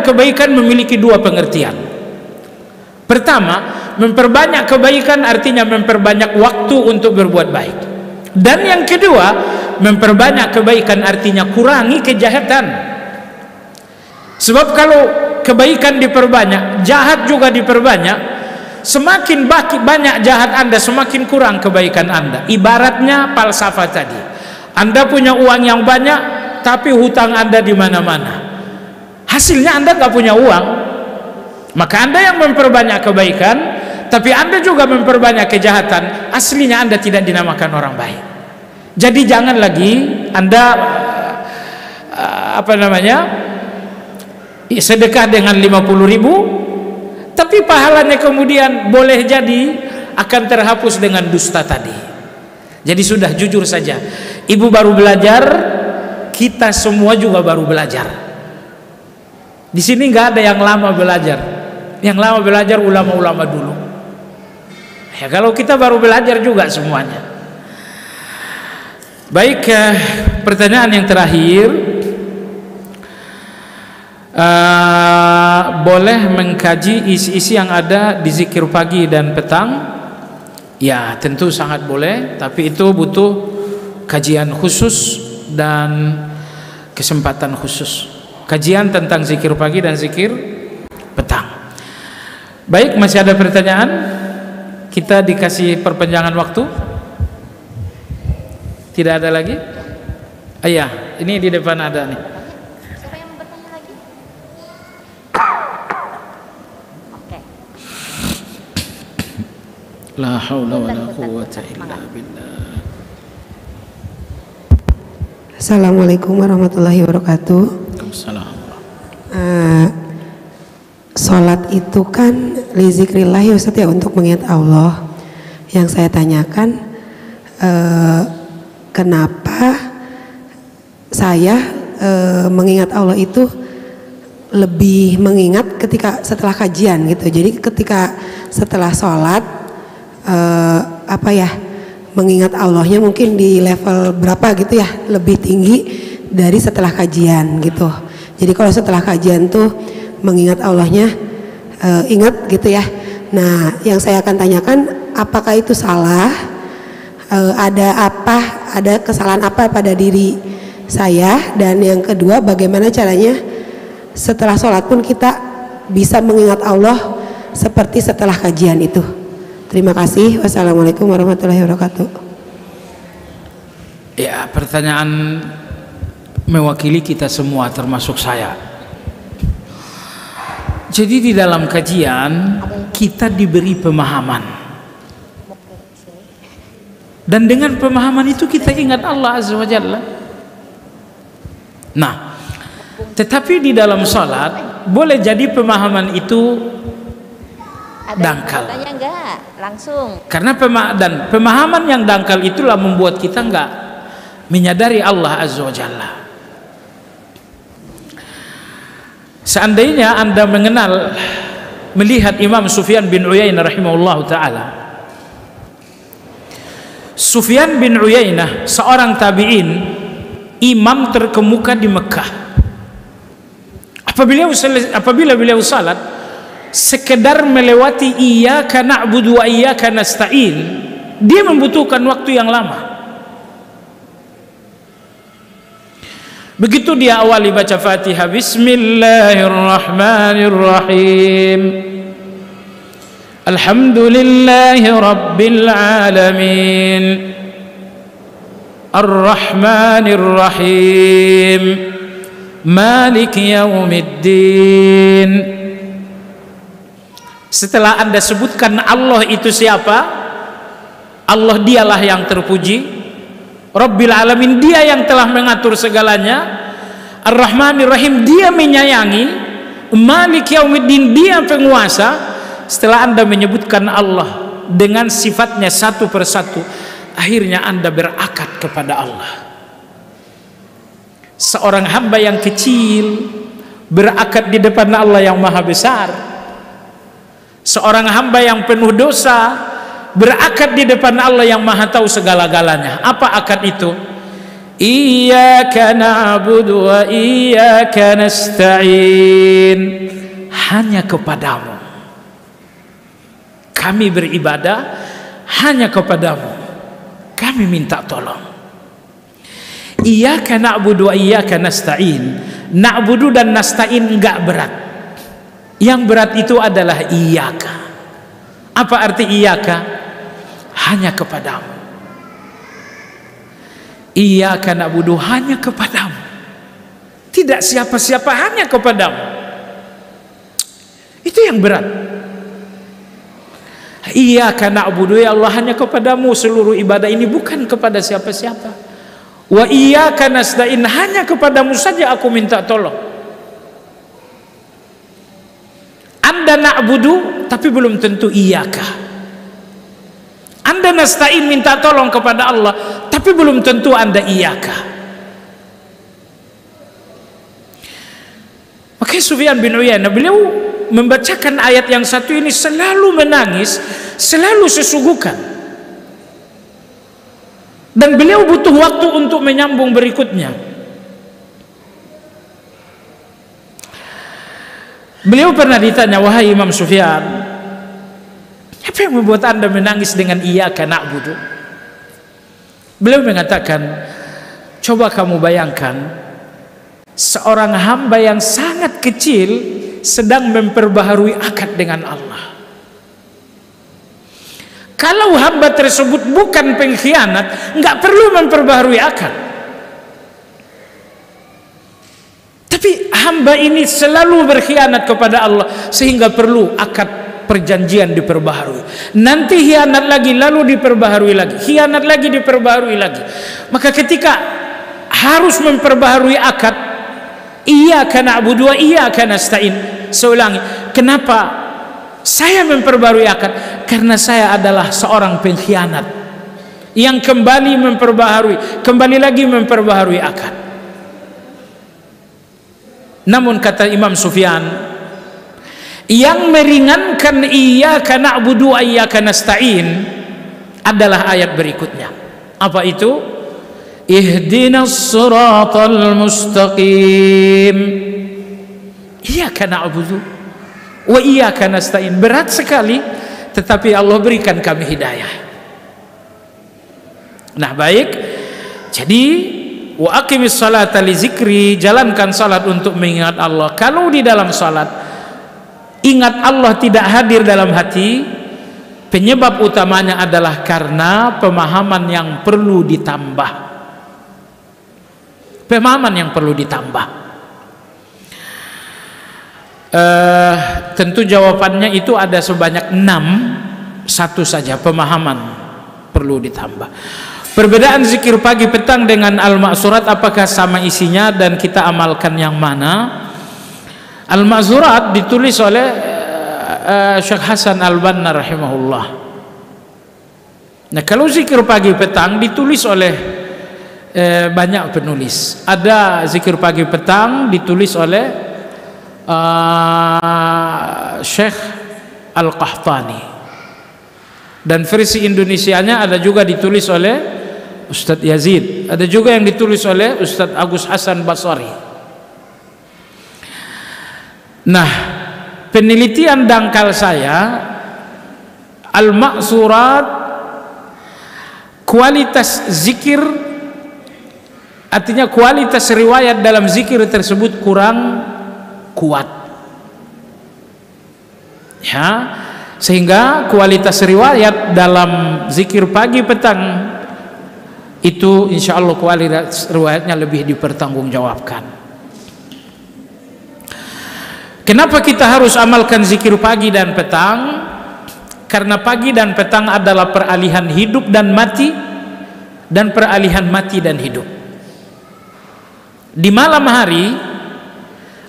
kebaikan memiliki 2 pengertian. Pertama, memperbanyak kebaikan artinya memperbanyak waktu untuk berbuat baik. Dan yang kedua, memperbanyak kebaikan artinya kurangi kejahatan. Sebab kalau kebaikan diperbanyak, jahat juga diperbanyak, semakin banyak jahat Anda, semakin kurang kebaikan Anda. Ibaratnya falsafah tadi. Anda punya uang yang banyak tapi hutang Anda di mana-mana. Hasilnya Anda gak punya uang. Maka Anda yang memperbanyak kebaikan tapi Anda juga memperbanyak kejahatan, aslinya Anda tidak dinamakan orang baik. Jadi jangan lagi Anda sedekah dengan 50.000 tapi pahalanya kemudian boleh jadi akan terhapus dengan dusta tadi. Jadi sudah jujur saja, ibu baru belajar, kita semua juga baru belajar. Di sini nggak ada yang lama belajar. Yang lama belajar ulama-ulama dulu. Ya, kalau kita baru belajar juga semuanya. Baik, pertanyaan yang terakhir, boleh mengkaji isi-isi yang ada di zikir pagi dan petang? Ya, tentu sangat boleh, tapi itu butuh kajian khusus dan kesempatan khusus. Kajian tentang zikir pagi dan zikir petang. Baik, masih ada pertanyaan? Kita dikasih perpanjangan waktu? Tidak ada lagi? Iya, ini di depan ada nih. Siapa yang mau bertanya lagi? Oke. La haula wala quwwata illa billah. Assalamualaikum warahmatullahi wabarakatuh. Waalaikumsalam. Sholat itu kan li zikrillah ya Ustaz ya, untuk mengingat Allah. Yang saya tanyakan, kenapa saya mengingat Allah itu lebih mengingat ketika setelah kajian gitu. Jadi ketika setelah sholat mengingat Allahnya mungkin di level berapa gitu ya, lebih tinggi dari setelah kajian gitu. Jadi kalau setelah kajian tuh mengingat Allahnya ingat gitu ya. Nah, yang saya akan tanyakan, apakah itu salah? Ada kesalahan apa pada diri saya? Dan yang kedua, bagaimana caranya setelah sholat pun kita bisa mengingat Allah seperti setelah kajian itu? Terima kasih. Wassalamualaikum warahmatullahi wabarakatuh. Ya, pertanyaan mewakili kita semua termasuk saya. Jadi di dalam kajian kita diberi pemahaman, dan dengan pemahaman itu kita ingat Allah Azza wa Jalla. Nah, tetapi di dalam salat boleh jadi pemahaman itu dangkal. Katanya enggak langsung. Karena pemahaman yang dangkal itulah membuat kita enggak menyadari Allah Azza wa Jalla. Seandainya Anda melihat Imam Sufyan bin Uyainah rahimahullah ta'ala. Sufyan bin Uyainah seorang tabi'in, imam terkemuka di Mekah. Apabila beliau salat, sekedar melewati iyyaka na'budu wa iyyaka nasta'in, dia membutuhkan waktu yang lama. Begitu dia awali baca Fatihah, Bismillahirrahmanirrahim, Alhamdulillahi Rabbil Alamin, Ar-Rahmanirrahim, Maliki Yaumiddin. Setelah Anda sebutkan Allah itu siapa? Allah dialah yang terpuji, Rabbil Alamin, dia yang telah mengatur segalanya, Ar-Rahmanir Rahim, dia menyayangi, Malik Yaumiddin, dia penguasa. Setelah Anda menyebutkan Allah dengan sifatnya satu persatu, akhirnya Anda berakad kepada Allah. Seorang hamba yang kecil berakad di depan Allah yang maha besar. Seorang hamba yang penuh dosa berakad di depan Allah yang maha tahu segala-galanya. Apa akad itu? Iyyaka na'budu wa iyyaka nasta'in, hanya kepadamu kami beribadah, hanya kepadamu kami minta tolong. Iyyaka na'budu wa iyyaka nasta'in. Na'budu dan nasta'in enggak berat. Yang berat itu adalah iyyaka. Apa arti iyyaka? Hanya kepadamu. Iyyaka na'budu, hanya kepadamu, tidak siapa-siapa, hanya kepadamu. Itu yang berat. Iyyaka na'budu, ya Allah, hanya kepadamu seluruh ibadah ini, bukan kepada siapa-siapa. Wa iyyaka nasta'in, hanya kepadamu saja aku minta tolong. Anda na'budu tapi belum tentu iyyaka. Anda nasta'in, minta tolong kepada Allah, tapi belum tentu Anda iyyaka. Maka Sufyan bin Uyainah, beliau membacakan ayat yang satu ini selalu menangis, selalu sesugukan. Dan beliau butuh waktu untuk menyambung berikutnya. Beliau pernah ditanya, wahai Imam Sufyan, apa yang membuat Anda menangis dengan iyyaka na'budu? Beliau mengatakan, coba kamu bayangkan seorang hamba yang sangat kecil sedang memperbaharui akad dengan Allah. Kalau hamba tersebut bukan pengkhianat, nggak perlu memperbaharui akad. Tapi hamba ini selalu berkhianat kepada Allah sehingga perlu akad perjanjian diperbaharui, nanti khianat lagi, lalu diperbaharui lagi, khianat lagi, diperbaharui lagi. Maka ketika harus memperbaharui akad, iyyaka na'budu wa iyyaka nasta'in, saya ulangi, kenapa saya memperbaharui akad? Karena saya adalah seorang pengkhianat yang kembali memperbaharui, kembali lagi memperbaharui akad. Namun kata Imam Sufyan, yang meringankan iyyaka na'budu wa iyyaka nasta'in adalah ayat berikutnya. Apa itu? Ihdinas siratal mustaqim. Iyyaka na'budu wa iyyaka nasta'in, berat sekali, tetapi Allah berikan kami hidayah. Nah, baik. Jadi wa aqimis salata li zikri, jalankan salat untuk mengingat Allah. Kalau di dalam salat ingat Allah tidak hadir dalam hati, penyebab utamanya adalah karena pemahaman yang perlu ditambah. Pemahaman yang perlu ditambah. Tentu jawabannya itu ada sebanyak 6. Satu saja, pemahaman perlu ditambah. Perbedaan zikir pagi petang dengan al-ma'surat, apakah sama isinya dan kita amalkan yang mana? Al-ma'surat ditulis oleh Syekh Hasan Al-Banna rahimahullah. Nah, kalau zikir pagi petang ditulis oleh banyak penulis. Ada zikir pagi petang ditulis oleh Syekh Al-Qahtani, dan versi Indonesianya ada juga ditulis oleh Ustadz Yazid, ada juga yang ditulis oleh Ustadz Agus Hasan Basari. Nah, penelitian dangkal saya, al-ma'surat, kualitas zikir, artinya kualitas riwayat dalam zikir tersebut kurang kuat, ya, sehingga kualitas riwayat dalam zikir pagi petang itu insya Allah kualitas riwayatnya lebih dipertanggungjawabkan. Kenapa kita harus amalkan zikir pagi dan petang? Karena pagi dan petang adalah peralihan hidup dan mati, dan peralihan mati dan hidup. Di malam hari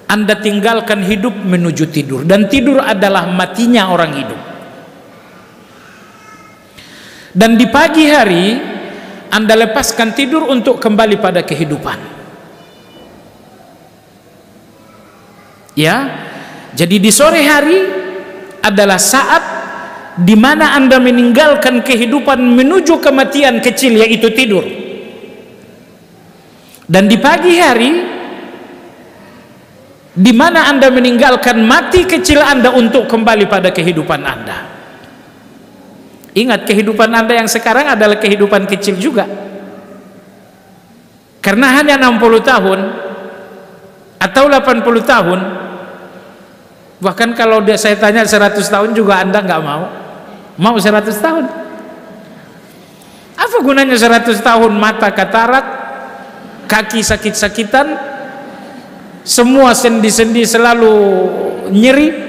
Anda tinggalkan hidup menuju tidur, dan tidur adalah matinya orang hidup. Dan di pagi hari Anda lepaskan tidur untuk kembali pada kehidupan. Ya, jadi di sore hari adalah saat di mana Anda meninggalkan kehidupan menuju kematian kecil, yaitu tidur. Dan di pagi hari di mana Anda meninggalkan mati kecil Anda untuk kembali pada kehidupan Anda. Ingat, kehidupan Anda yang sekarang adalah kehidupan kecil juga. Karena hanya 60 tahun atau 80 tahun, bahkan kalau saya tanya 100 tahun juga Anda nggak mau. Mau 100 tahun? Apa gunanya 100 tahun? Mata katarak, kaki sakit-sakitan, semua sendi-sendi selalu nyeri.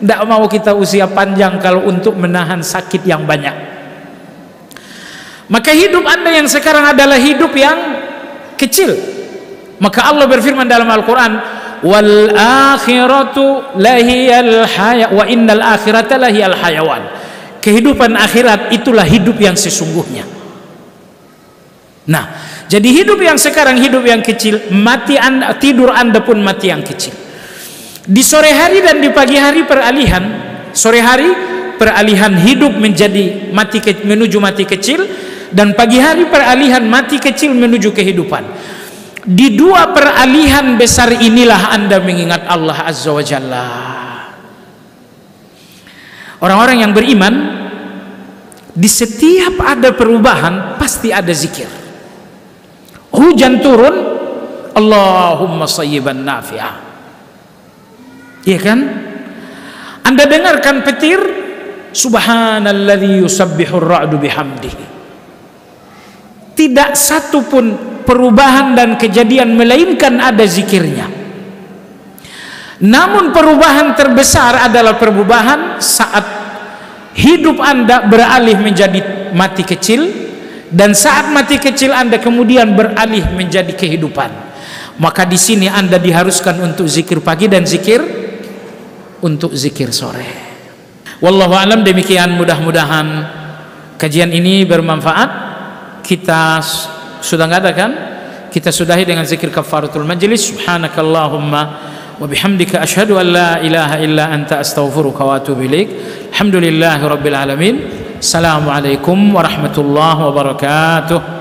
Tidak mau kita usia panjang kalau untuk menahan sakit yang banyak. Maka hidup Anda yang sekarang adalah hidup yang kecil. Maka Allah berfirman dalam Al-Quran, wal akhiratu lahiyal haya wa innal akhirata lahiyal hayawan. Kehidupan akhirat itulah hidup yang sesungguhnya. Nah, jadi hidup yang sekarang hidup yang kecil, mati Anda, tidur Anda pun mati yang kecil. Di sore hari dan di pagi hari peralihan. Sore hari peralihan hidup menjadi menuju mati kecil, dan pagi hari peralihan mati kecil menuju kehidupan. Di dua peralihan besar inilah Anda mengingat Allah Azza wa Jalla. Orang-orang yang beriman, di setiap ada perubahan pasti ada zikir. Hujan turun, Allahumma sayyiban nafi'ah. Iya kan? Anda dengarkan petir, subhanalladzi yusabbihur ra'du bihamdihi. Tidak satu pun perubahan dan kejadian melainkan ada zikirnya. Namun perubahan terbesar adalah perubahan saat hidup Anda beralih menjadi mati kecil, dan saat mati kecil Anda kemudian beralih menjadi kehidupan. Maka di sini Anda diharuskan untuk zikir pagi dan zikir untuk zikir sore. Wallahu alam, demikian, mudah-mudahan kajian ini bermanfaat. Kita sudah nggak ada kan? Kita sudahi dengan zikir kafaratul majlis. Subhanakallahumma wa bihamdika asyhadu an la ilaha illa anta astaghfiruka wa atubu ilaik. Alhamdulillahirabbil alamin. Assalamualaikum warahmatullahi wabarakatuh.